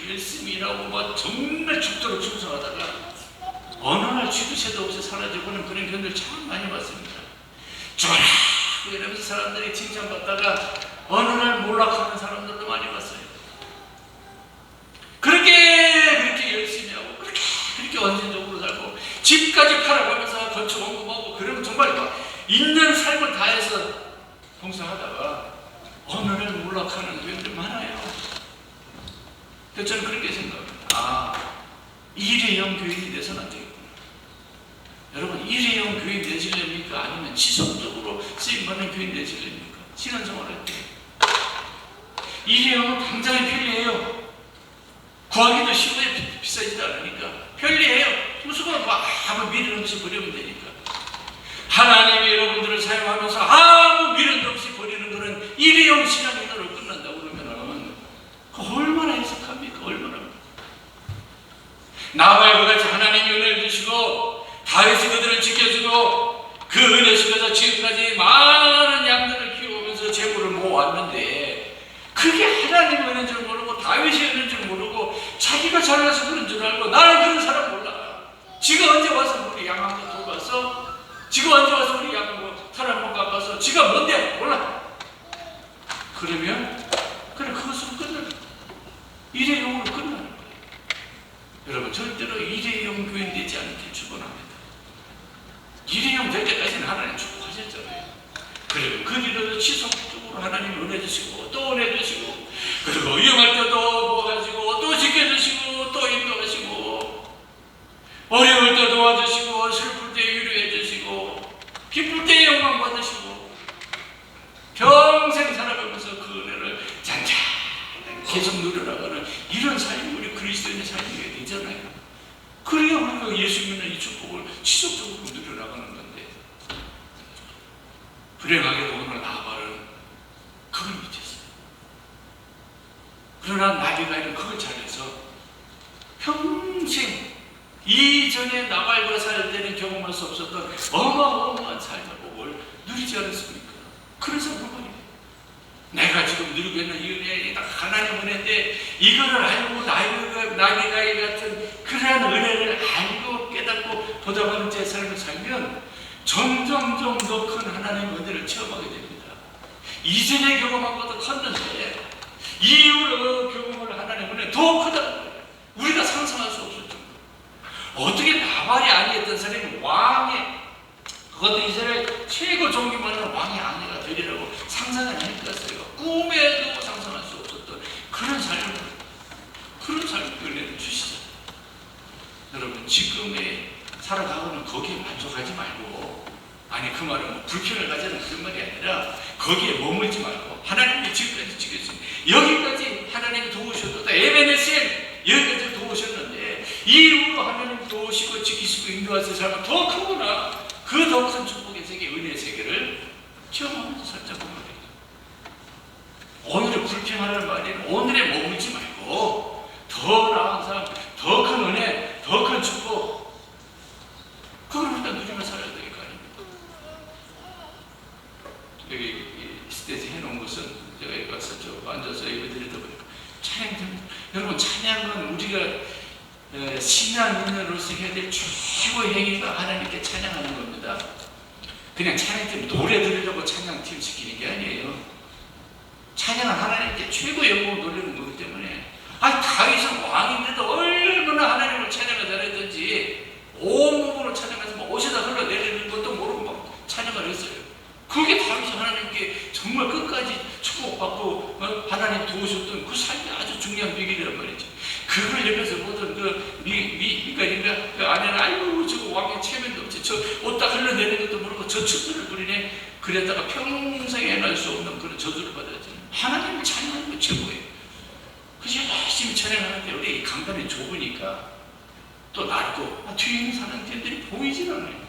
S3: 열심히 일하고 막 정말 죽도록 충성하다가 어느 날 쥐도 새도 없이 사라져버리는 그런 견들 참 많이 봤습니다. 죽어라 이러면서 사람들이 칭찬받다가 어느 날 몰락하는 사람들도 많이 봤어요. 그렇게 열심히 하고 그렇게 원진적으로 살고 집까지 팔아가면서 건축 공급하고 그러면 정말 막 있는 삶을 다해서 봉사하다가 어느 날 몰락하는 교회들 많아요. 그래서 저는 그렇게 생각합니다. 일회용 교인이 돼서는 안 되겠구나. 여러분 일회용 교인 되시렵니까? 아니면 지속적으로 쓰임받는 교인 되시렵니까? 신앙생활할 때 일회용은 당장에 편리해요. 구하기도 쉬워 비싸지도 않으니까 편리해요. 무슨 아무 미련 없이 버리면 되니까. 하나님이 여러분들을 사용하면서 아무 미련도 없이 버리는 것은 일회용 신앙인으로 끝난다고 그러면 그 얼마나 해석합니까? 얼마나. 나발과 같이 하나님이 은혜를 주시고 다윗이 그들을 지켜주고 그 은혜 속에서 지금까지 많은 양들을 키우면서 재물을 모았는데 그게 하나님의 은혜인 줄 모르고 다윗의 은혜인 줄 모르고 자기가 잘나서 그런 줄 알고 나는 그런 사람 몰라. 지가 언제 와서 우리 양 한 번 돌봐서 지가 언제 와서 우리 양 털 한 번 깎아서 지가 뭔데 몰라. 그러면 그래 그것으로 끝나는 거예요. 일회용으로 끝나는 거예요. 여러분 절대로 일회용 교인 되지 않게 축원합니다. 일회용 될 때까지는 하나님 축복하셨잖아요. 그리고 그 뒤로도 지속적으로 하나님 은혜 주시고 또 은혜 주시고 그리고 위험할 때도 모아가지고 또 지켜주시고 또 인도하시고 어려울 때 도와주시고 슬플 때 위로해 주시고 기쁠 때 영광 받으시고 평생 살아가면서 그 은혜를 잔잔히 계속 누려나가는 이런 삶이 우리 그리스도인의 삶이 되잖아요. 그래야 우리가 예수 믿는 이 축복을 지속적으로 누려나가는 건데 불행하게도 오늘 나발은 그걸 못했어요. 그러나 나비가이는 그걸 잘해서 평생 이전에 나발과 살 때는 경험할 수 없었던 어마어마한 삶의 복을 누리지 않았습니까? 그래서 그거예요. 내가 지금 누리고 있는 이 은혜, 하나님 은혜인데 이거를 알고 나비가이 같은 그러한 은혜를 알고 깨닫고 보답하는 제 삶을 살면 점점점 더 큰 하나님의 은혜를 체험하게 됩니다. 이전에 경험한 것도 컸는데 이후로 경험을 하나님의 은혜 더 크다는 거예요. 우리가 상상할 수 없을 정도. 어떻게 나발이 아니었던 사람이 왕의 그것도 이스라엘 최고 존경받는 왕의 아내가 되리라고 상상을 안 했겠어요. 꿈에도 상상할 수 없었던 그런 삶을 은혜를 주시죠. 여러분 지금의 살아가고는 거기에 만족하지 말고 아니 그 말은 뭐 불평을 가지는 그런 말이 아니라 거기에 머물지 말고 하나님이 지금까지 지켰습니다. 여기까지 하나님이 도우셨다. 에베네셀 여기까지 도우셨는데 이후로 하나님 도우시고 지키시고 인도하시는 삶은 더 크구나. 그 더 큰 축복의 세계, 은혜의 세계를 체험하면서 살짝 보면 돼요. 오늘의 불평하는 말에는 오늘에 머물지 말고 더 나은 삶, 더 큰 은혜, 더 큰 축복 그걸 일단 누리며 살아야 될 거 아닙니까? 여기 스테이지 해놓은 것은 제가 여기 가서 앉아서 예배 드리다 보니까 찬양, 여러분 찬양은 우리가 신앙인으로서 해야 될 최고의 행위가 하나님께 찬양하는 겁니다. 그냥 찬양팀 노래 들으려고 찬양팀 시키는 게 아니에요. 찬양은 하나님께 최고의 영광을 돌리는 거기 때문에 다윗은 왕인데도 얼마나 하나님을 찬양을 잘했든지 온몸으로 찬양해서 막 옷에다 흘러내리는 것도 모르고 막 찬양을 했어요. 그게 다윗이 하나님께 정말 끝까지 축복받고 하나님 도우셨던 그 삶이 아주 중요한 비결이란 말이죠. 그걸 옆에서 보던 미갈인가 그 아내는 아이고 저거 왕의 체면도 없지 저 옷 다 흘러내리는 것도 모르고 저 축들을 부리네. 그랬다가 평생 해낼 수 없는 그런 저주를 받았잖아요. 하나님을 찬양하는 게 최고예요. 그래서 열심히 찬양하는데 우리 강단이 좁으니까 또 낮고 뒤에 있는 사람들이 보이질 않아요.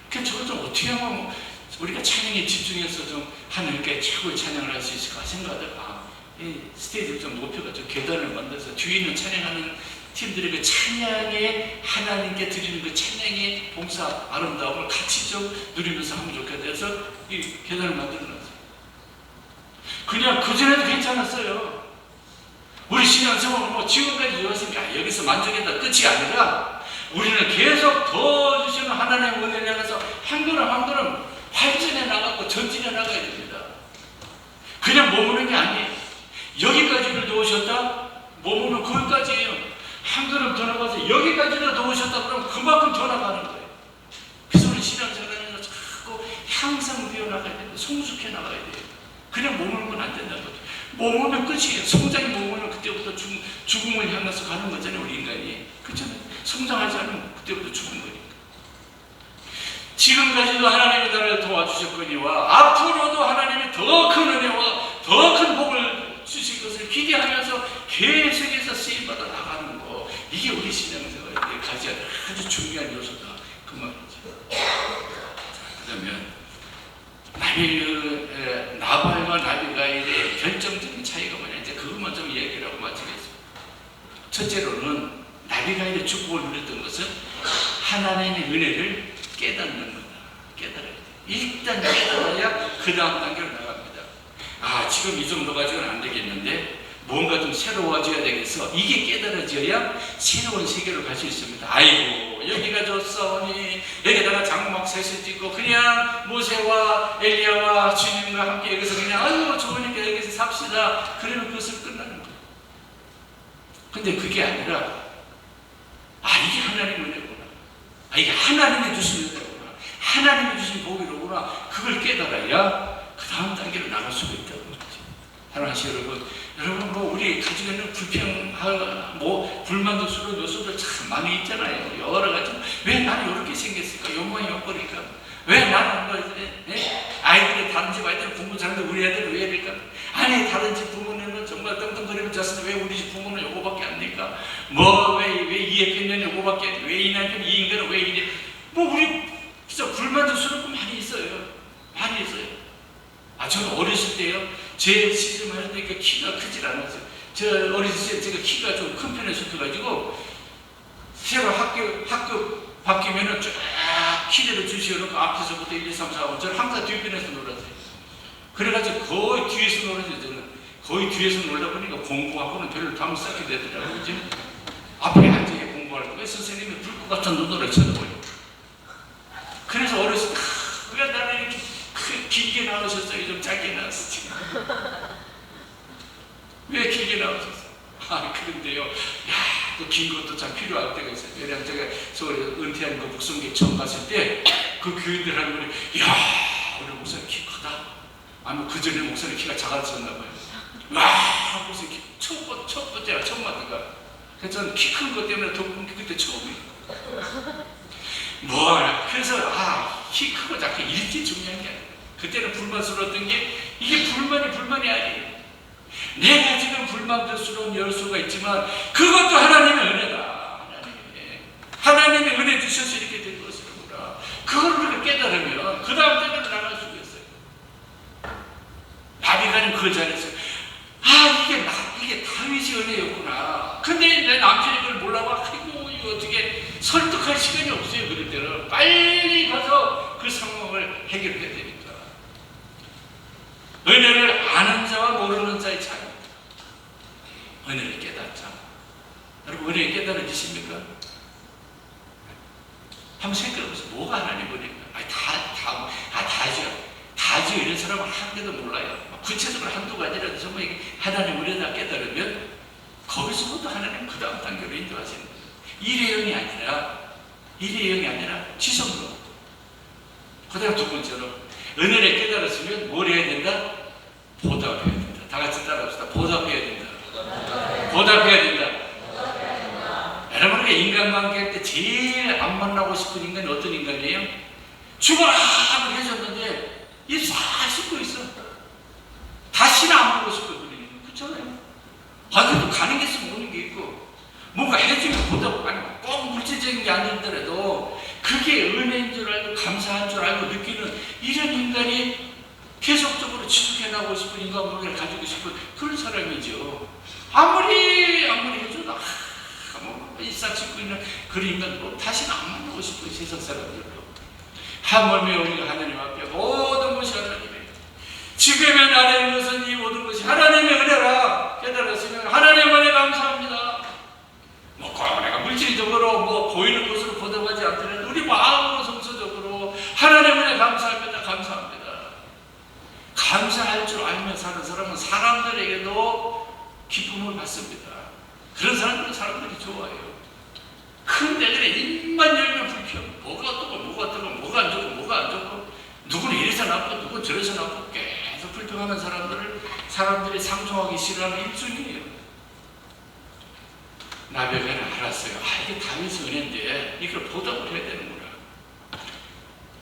S3: 그래서 저걸 좀 어떻게 하면 우리가 찬양에 집중해서 좀 하나님께 최고의 찬양을 할 수 있을까 생각하다가 이 스테이지를 좀 높여가지고 계단을 만들어서 뒤에 있는 찬양하는 팀들이 그 찬양에 하나님께 드리는 그 찬양의 봉사 아름다움을 같이 좀 누리면서 하면 좋겠다 해서 이 계단을 만들어놨어요. 그냥 그전에도 괜찮았어요. 우리 신앙생활은 뭐 지금까지 이어왔으니까 여기서 만족했다 끝이 아니라 우리는 계속 더 주시는 하나님의 은혜를 향해서 한 걸음 한 걸음 발전해 나가고 전진해 나가야 됩니다. 그냥 머무는 게 아니에요. 여기까지를 도우셨다? 머무는 거기까지예요. 한 걸음 더 나가서 여기까지를 도우셨다 그러면 그만큼 더 나가는 거예요. 그래서 우리 신앙생활에서 자꾸 향상되어 나가야 돼요. 성숙해 나가야 돼요. 그냥 머무는 건 안 된다는 거죠. 머무면 끝이에요. 성장이 머무면 그때부터 죽음을 향해서 가는 거잖아요. 우리 인간이. 그렇잖아요. 성장하지 않으면 그때부터 죽은 거니까. 지금까지도 하나님이 나를 도와주셨거니와 앞으로도 하나님이 더 큰 은혜와 더 큰 복을 주실 것을 기대하면서 계속해서 쓰임받아 나가는 거, 이게 우리 신앙생활에 가져야 될 아주 중요한 요소다 그 말이죠. 그러면 나발과 나비가일의 결정적인 차이가 뭐냐, 이제 그것만 좀 얘기를 하고 마치겠습니다. 첫째로는 나비가일의 축복을 누렸던 것은 하나님의 은혜를 깨닫는 거다. 깨달아야 돼. 일단 깨달아야 그 다음 단계로 나갑니다. 지금 이 정도 가지고는 안 되겠는데 뭔가 좀 새로워져야 되겠어. 이게 깨달아져야 새로운 세계로 갈 수 있습니다. 아이고 여기가 좋사오니 여기다가 장막 셋을 짓고 그냥 모세와 엘리야와 주님과 함께 여기서 그냥 아유 좋으니까 여기서 삽시다. 그러면 그것을 끝나는 거예요. 근데 그게 아니라 이게 하나님의 은혜구나. 이게 하나님이 주신 은혜구나. 하나님이 주신 복이로구나. 그걸 깨달아야 그 다음 단계로 나갈 수가 있다고 그러죠. 사랑하시는 여러분 뭐 우리 가지고 있는 불만족스러운 요소들 참 많이 있잖아요. 여러 가지. 왜 나는 이렇게 생겼을까? 요모이 요거니까. 왜 나는 아이들이 다른 집 아이들은 공부 잘하는데 우리 애들은 왜 이럴까? 아니 다른 집 부모님은 정말 떵떵거리면 잤으면 왜 우리 집 부모는 요거밖에 안 될까? 왜 이 애편은 요거밖에 왜 이 남편 이 인간은 왜 이래? 뭐 우리 진짜 불만족스러운 거 많이 있어요. 많이 있어요. 저는 어렸을 때요, 제 시즌 할 때니까 키가 크질 않았어요. 저 어렸을 때 제가 키가 좀 큰 편에 속해가지고 새로 학교 바뀌면은 쫙 키대로 주시어놓고 앞에서부터 1, 2, 3, 4, 5 저는 항상 뒷편에서 놀았어요. 그래가지고 거의 뒤에서 놀았어요. 저는 거의 뒤에서 놀다 보니까 공부하고는 별로 담을 쌓게 되더라고요. 그치? 앞에 앉아 공부할 때 선생님이 불꽃 같은 눈으로 쳐다보요. 그래서 어렸을 때 왜 나는 이렇게 길게 나오셨어요? 좀 짧게 나왔었지. 왜 길게 나오셨어요? 그런데요, 또 긴 것도 참 필요할 때가 있어요. 왜냐면 제가 서울에 은퇴한 그 북성계 처음 갔을 때 그 교인들 하는 분이 우리 목사님 키 크다. 그 전에 목사님 키가 작았었나 봐요. 무슨 키, 첫 번째가 처음 맞는가. 그래서 저는 키 큰 것 때문에 더 그때 처음이에요. 그래서 키 크고 작고 일찍 중요한 게 아니에요. 그때는 불만스러웠던 게 이게 불만이 아니에요. 내가 지금 불만스러운 열 수가 있지만 그것도 하나님의 은혜다. 하나님의 은혜 주셔서 이렇게 된 것이구나. 그걸 우리가 깨달으면 그 다음 때는 나갈 수가 있어요. 나비가는 그걸 잘했어요. 이게 다윗의 은혜였구나. 근데 내 남편이 그걸 몰라봐. 아이고 이거 어떻게 설득할 시간이 없어요. 그럴 때는 빨리 가서 그 상황을 해결해야 되니까. 은혜를 아는 자와 모르는 자의 차이입니다. 은혜를 깨닫자. 여러분 은혜 깨달아지십니까? 한번 생각해보세요. 뭐가 하나님 은혜인가? 다죠. 이런 사람은 한 개도 몰라요. 구체적으로 한두 가지라도 정말 하나님 은혜다 깨달으면 거기서부터 하나님 그 다음 단계로 인도하시는 거예요. 일회용이 아니라 지성으로. 그 다음 두 번째로 은혜를 깨달았으면 뭘 해야 된다? 보답해야 된다. 다 같이 따라합시다. 보답해야 된다. 보답해야 된다. 여러분에게 인간관계할 때 제일 안 만나고 싶은 인간이 어떤 인간이에요? 죽어라 하고 해줬는데 이 싹 씹고 있어. 다시는 안 보고 싶어 그러는 그렇잖아요. 그래도 가는 게 있으면 오는 게 있고 뭔가 해주면 보답 아니고 꼭 물질적인 게 아니더라도 그게 은혜인 줄 알고 감사한 줄 알고 느끼는 이런 인간이 계속적으로 지속해 나가고 싶은 인간관계를 가지고 싶은 그런 사람이죠. 아무리 해줘도 싹 씹고 있는 그런 인간도 다시는 안 만나고 싶은 세상 사람들도 하물며 우리가 하나님 앞에 모든 것이 하나님의 지금의 나라의 것은 이 모든 것이 하나님의 은혜라 깨달았으면 하나님의 은혜 감사합니다. 내가 물질적으로 보이는 것으로 보답하지 않더라도 우리 마음으로 성서적으로 하나님의 은혜 감사합니다. 감사할 줄 알며 사는 사람은 사람들에게도 기쁨을 받습니다. 그런 사람들이 좋아해요. 근데 그래 입만 열면 불평. 뭐가 어떻고 뭐가 안 좋고 누구는 이래서 나쁘고 누구는 저래서 나쁘고 계속 불평하는 사람들이 상종하기 싫어하는 일종이에요. 나베가는 알았어요. 이게 다윗의 은혜인데 이걸 보답을 해야 되는구나.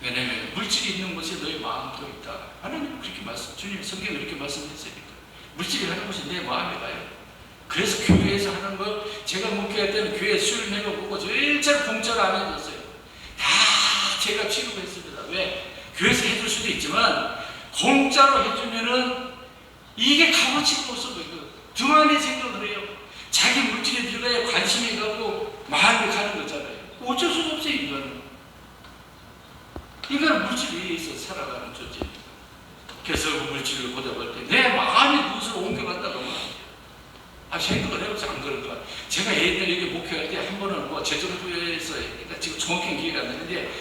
S3: 왜냐하면 물질이 있는 곳에 너의 마음도 있다. 하나님 그렇게 주님이 성경에 그렇게 말씀했으니까 물질이 하는 곳이 내 마음에 가요. 그래서 교회에서 하는 거 제가 목회할 때는 교회 수요일 내가 보고 일절 공짜로 안 해줬어요. 다 제가 취급했습니다. 왜? 교회에서 해줄 수도 있지만 공짜로 해주면은 이게 값어치가 없어 보여요. 등 안에 생각을 해요. 자기 물질에 들어가야 관심이 가고 마음이 가는 거잖아요. 어쩔 수가 없어요. 인간은 물질 위에 있어 살아가는 존재. 그래서 그 물질을 보답할 때 내 마음이 무엇으로 옮겨간다고 말합니다. 생각을 해보세요. 안 그럴까? 제가 옛날에 여기 목회할 때 한 번은 제주도에서 그러니까 지금 정확히 기회가 안 나는데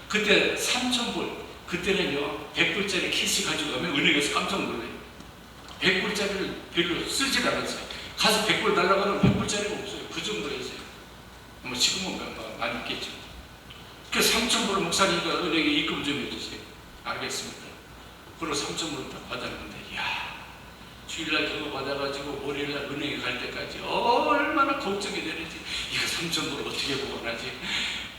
S3: 그때 3,000불 그때는요 100불짜리 캐시 가지고 가면 은행에서 깜짝 놀래요. 100불짜리를 별로 쓰질 않았어요. 가서 100불 달라고 하면 100불짜리가 없어요. 그 정도였어요. 지금은 많이 있겠죠. 그 3,000불을 목사님과 은행에 입금 좀 해주세요. 알겠습니다. 그리고 3,000불을 딱 받았는데 주일날 그거 받아가지고 월요일날 은행에 갈 때까지 얼마나 걱정이 되는지 이거 3,000불을 어떻게 보관하지?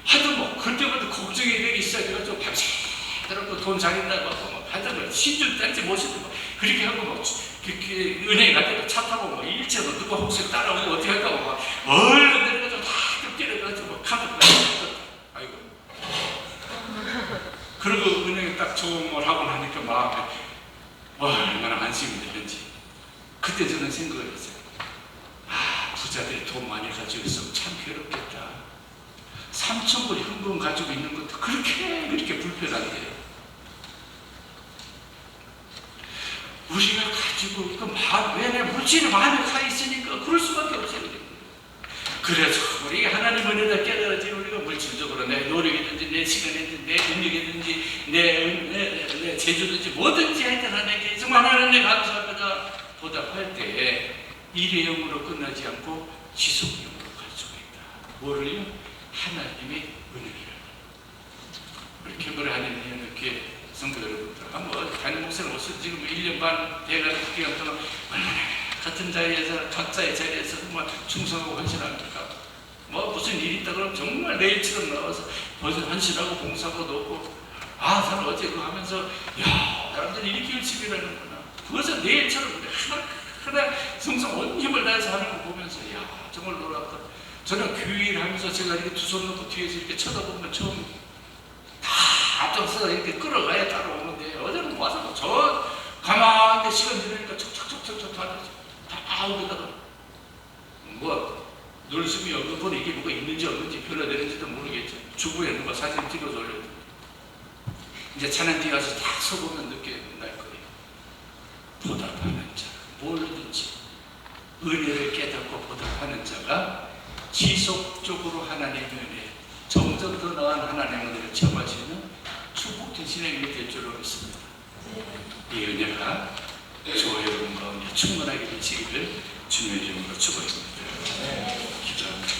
S3: 하도 그때부터 걱정이 되기 시작해가지고 밤새도록 돈 잘 있나고 하던 걸 신줄 딴지 못신줄 그렇게 하고 은행에 갈 때도 차 타고 일체로 누가 혹시 따라오고 어떻게 할까고 얼른 내려가지고 다 때려가지고 카드 아이고 그리고 은행에 딱 좋은 걸 하고 나니까 마음에 얼마나 안심이 되는지 그때 저는 생각을 했어요. 부자들이 돈 많이 가지고 있으면 참 괴롭겠다. 3,000불 현금 가지고 있는 것도 그렇게 불편한데요. 우리가 가지고 왜 물질이 마음에 가 있으니까 그럴 수밖에 없어요. 그래서 우리 하나님 은혜를 깨달아지 우리가 물질적으로 내 노력이든지 내 시간이든지 내 능력이든지 내 재주든지 뭐든지 하여튼 하나님께 정말 하나님 감사합니다. 보답할 때 일회용으로 끝나지 않고 지속용으로 갈 수가 있다. 뭐를요? 하나님의 은혜를. 우리 교회를 하는 이렇게 성도 여러분들 한번 담임 목사는 오셔서 지금 1년 반 대가는 기간 동안 얼마나 같은 자리에서 각자의 자리에서 정말 충성하고 헌신합니까? 무슨 일이 있다 그러면 정말 내일처럼 나와서 벌써 한시라고 봉사고도 없고, 아, 나는 어제 그거 하면서, 야, 사람들이 이렇게 열심히 일하는구나. 벌써 내일처럼 하나 성성 온 힘을 다해서 하는 거 보면서, 야, 정말 놀랍다. 저는 교회를 하면서 제가 이렇게 두 손 놓고 뒤에서 이렇게 쳐다보면 처음 다 앞장서서 이렇게 끌어가야 따라오는데, 어제는 와서 저 가만히 시간 지나니까 척척척척척 다 오다가 뭐 놀수미 없는 분 이게 뭐가 있는지 없는지 변화되는지도 모르겠죠. 주부에 누가 사진 찍어서 올려도 이제 찬양 뒤에 가서 딱 서보면 느껴날 거예요. 보답하는 자, 뭐든지 은혜를 깨닫고 보답하는 자가 지속적으로 하나님의 은혜, 점점 더 나은 하나님의 은혜를 체험할 수 있는 축복된 신앙이 될 줄로 믿습니다. 이 은혜가 저와 여러분 가운데 충만하게 되시기를 주님의 이름으로 축원합니다. 기도합니다.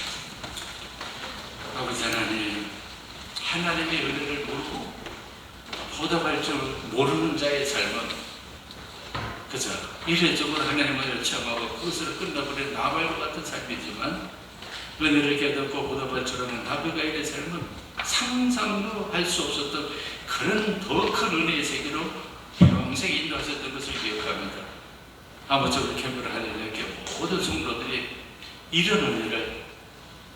S3: 아버지 하나님, 하나님의 은혜를 모르고 보답할 줄 모르는 자의 삶은 그저 이례적으로 하나님의 은혜를 체험하고 그것으로 끝나버린 나발과 같은 삶이지만, 은혜를 깨닫고 보답할 줄 아는 아비가일의 삶은 상상도 할 수 없었던 그런 더 큰 은혜의 세계로 평생 인도하셨던 것을 기억합니다. 아무쪼록 캠프를 하려는 이렇게 모든 성도들이 이런 은혜를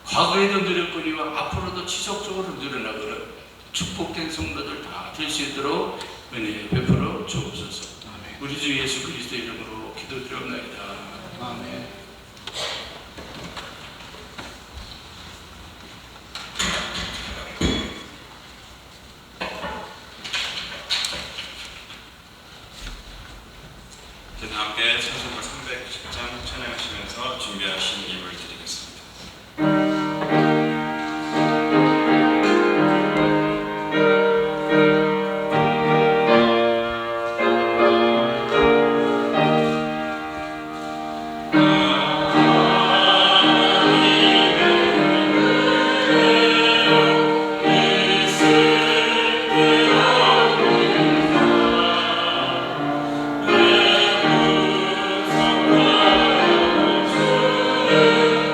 S3: 과거에도 누렸거니와 앞으로도 지속적으로 누려나가는 축복된 성도들 다 될 수 있도록 은혜 베풀어 주옵소서. 우리 주 예수 그리스도 이름으로 기도드리옵나이다. 아멘.
S1: 다 함께 찬송가 390장 찬양하시면서 준비하신 예물 드리겠습니다.
S4: 주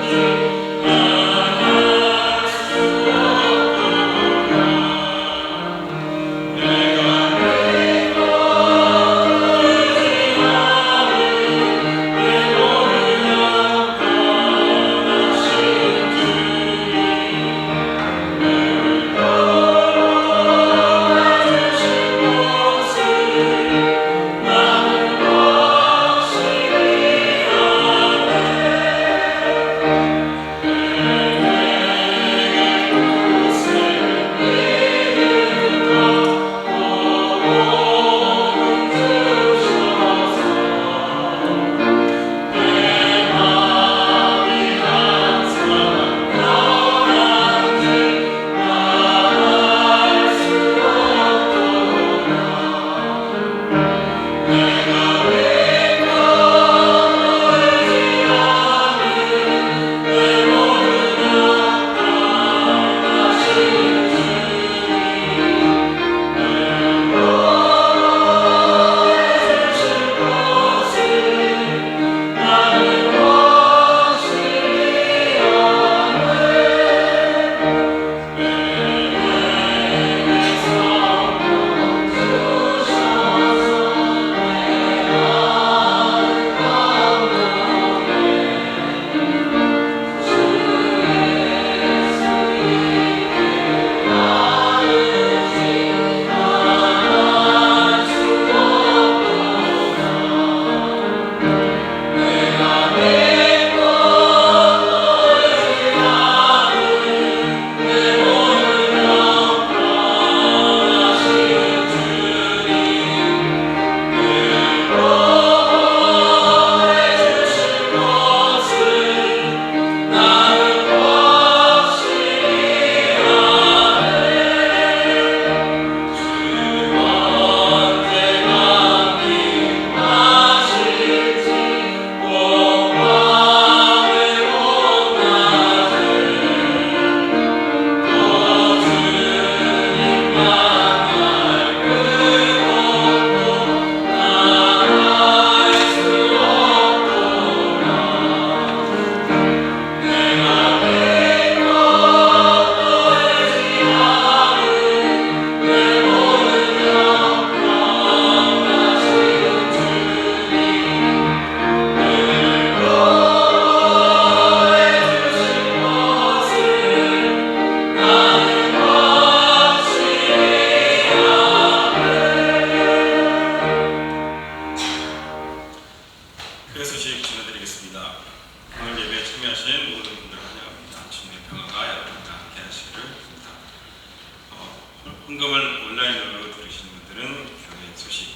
S1: 헌금을 온라인으로 들으시는 분들은 교회 소식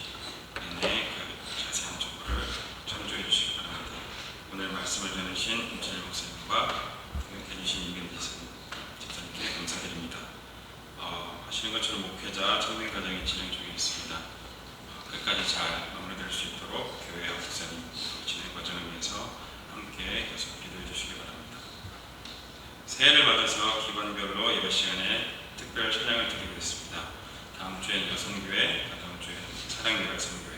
S1: 안에 그 자세한 정보를 참조해 주시기 바랍니다. 오늘 말씀을 전해주신 임철 목사님과 해주신 이민지 집사님께 감사드립니다. 하시는 것처럼 목회자 청년 과정이 진행 중에 있습니다. 끝까지 잘 마무리될 수 있도록 교회 목사님 진행 과정을 위해서 함께 계속 기도해 주시기 바랍니다. 새해를 맞아서 기반별로 예배 시간에 특별 찬양을 드리고 있습니다. 다음 주엔 여성교회, 다음 주엔 사랑교회 성교회,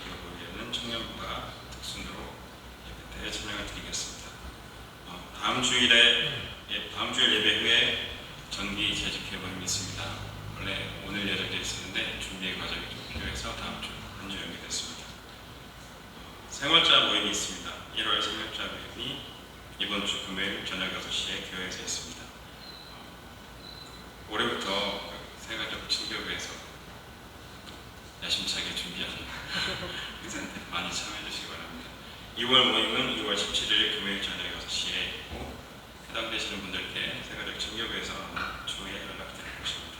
S1: 그리고 우리는 청년부가 특순으로 예배 때 찬양을 드리겠습니다. 다음 주일 예배 후에 정기 재직회 모임이 있습니다. 원래 오늘 예정되어 있었는데 준비의 과정이 좀 필요해서 다음 주 한 주 연기됐습니다. 생활자 모임이 있습니다. 1월 생활자 모임이 이번 주 금요일 저녁 6시에 교회에서 있습니다. 올해부터 세가족 친교회에서 야심차게 준비한 행사인데 많이 참여해 주시기 바랍니다. 2월 모임은 2월 17일 금요일 저녁 6시에 있고 해당되시는 분들께 세가족 친교회에서 추후에 연락드릴 것입니다.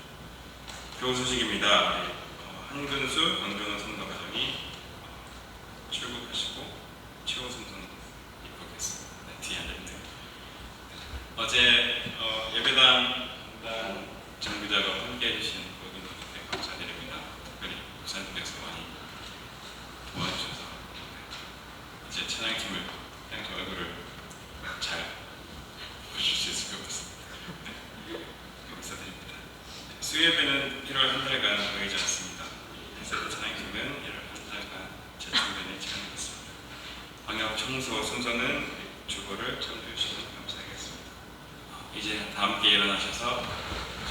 S1: 교우 소식입니다. 한근수, 강정은 성도가정이 출국하시고 최호승 성도 입국했습니다. 뒤에 앉아있네요. 어제 예배당 정비자가 함께 해주신 모든 분들께 감사드립니다. 특별히 목사님께서 많이 도와주셔서 이제 찬양팀을 그냥 저 얼굴을 잘 보실 수 있을 것 같습니다. 네. 감사드립니다. 수요예배는 1월 한 달간 보이지 않습니다. 그래서 찬양팀은 1월 한 달간 재충전에 진행했습니다. 방역 청소 순서는 주보를 참조해 주시면 감사하겠습니다. 이제 다 함께 일어나셔서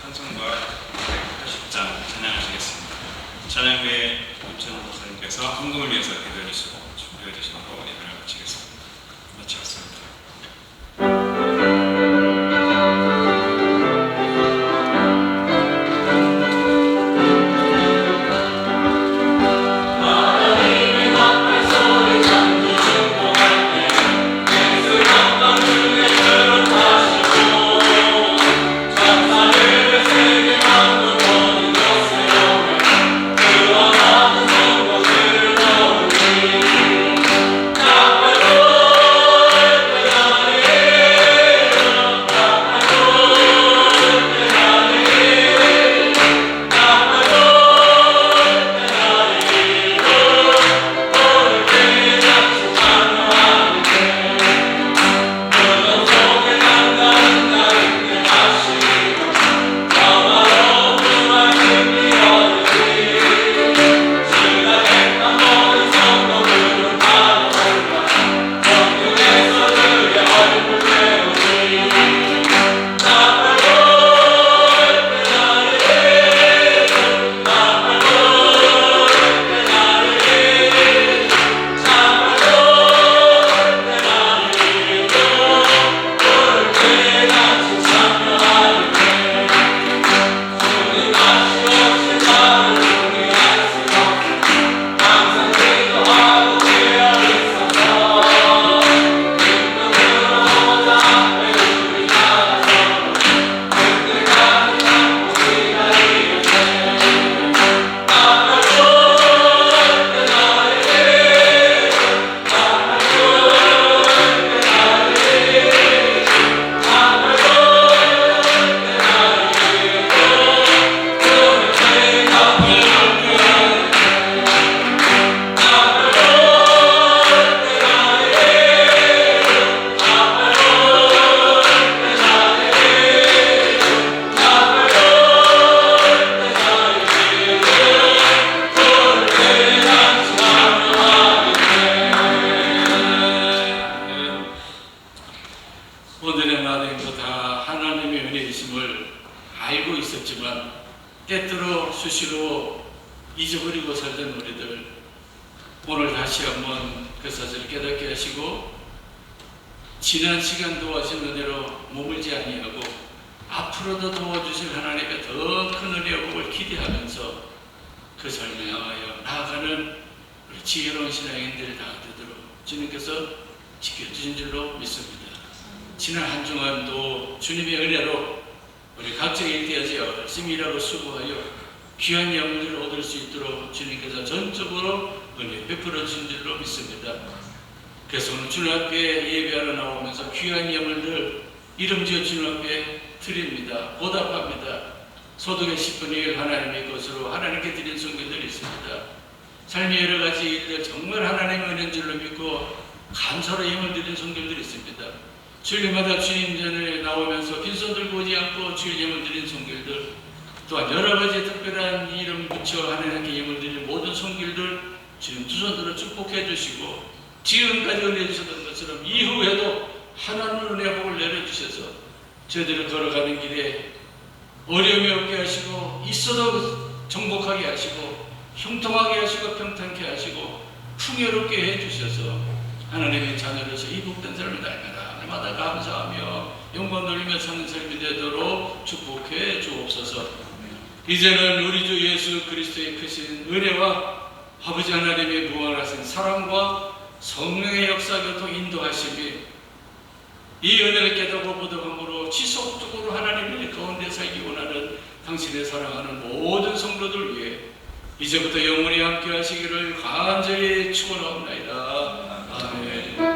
S1: 찬송가 180장 찬양하시겠습니다. 찬양 후에 임찬 목사님께서 헌금을 위해서 기도해 주시고 축도해 주시므로 예배를 마치겠습니다. 마치겠습니다.
S3: 수시로 잊어버리고 살던 우리들 오늘 다시 한번 그 사실을 깨닫게 하시고 지난 시간 도와주신 은혜로 머물지 아니하고 앞으로도 도와주실 하나님의 더 큰 은혜와 복을 기대하면서 그 삶에 나아가는 우리 지혜로운 신앙인들이 다 되도록 주님께서 지켜주신 줄로 믿습니다. 지난 한 주간도 주님의 은혜로 우리 각자 일대하여 열심히 일하고 수고하여 귀한 영혼들을 얻을 수 있도록 주님께서 전적으로 은혜 베풀어 주신 줄로 믿습니다. 그래서 오늘 주님 앞에 예배하러 나오면서 귀한 영혼들 이름 지어 주님 앞에 드립니다. 보답합니다. 소득의 10분의 1 하나님의 것으로 하나님께 드린 성경들이 있습니다. 삶의 여러 가지 일들 정말 하나님의 은혜인 줄로 믿고 감사로 예물 드린 성경들이 있습니다. 주일마다 주님 전에 나오면서 빈손 들고 오지 않고 주일 예물 드린 성경들, 또한 여러 가지 특별한 이름 붙여 하나님께 예물 드린 모든 성경들 주님 두 손으로 축복해 주시고 지금까지 은혜 주셨던 것처럼 이후에도 하나님 은혜 복을 내려주셔서 저희들을 걸어가는 길에 어려움이 없게 하시고 있어도 정복하게 하시고 형통하게 하시고 평탄케 하시고 풍요롭게 해주셔서 하나님의 자녀로서 이 복된 삶을 날마다 감사하며 영광 돌리며 사는 삶이 되도록 축복해 주옵소서. 이제는 우리 주 예수 그리스도의 크신 은혜와 아버지 하나님의 무한하신 사랑과 성령의 역사 교통 인도하심이 이 은혜를 깨닫고 보답함으로 지속적으로 하나님의 가운데 살기 원하는 당신의 사랑하는 모든 성도들 위해 이제부터 영원히 함께 하시기를 간절히 축원하옵나이다. 아멘.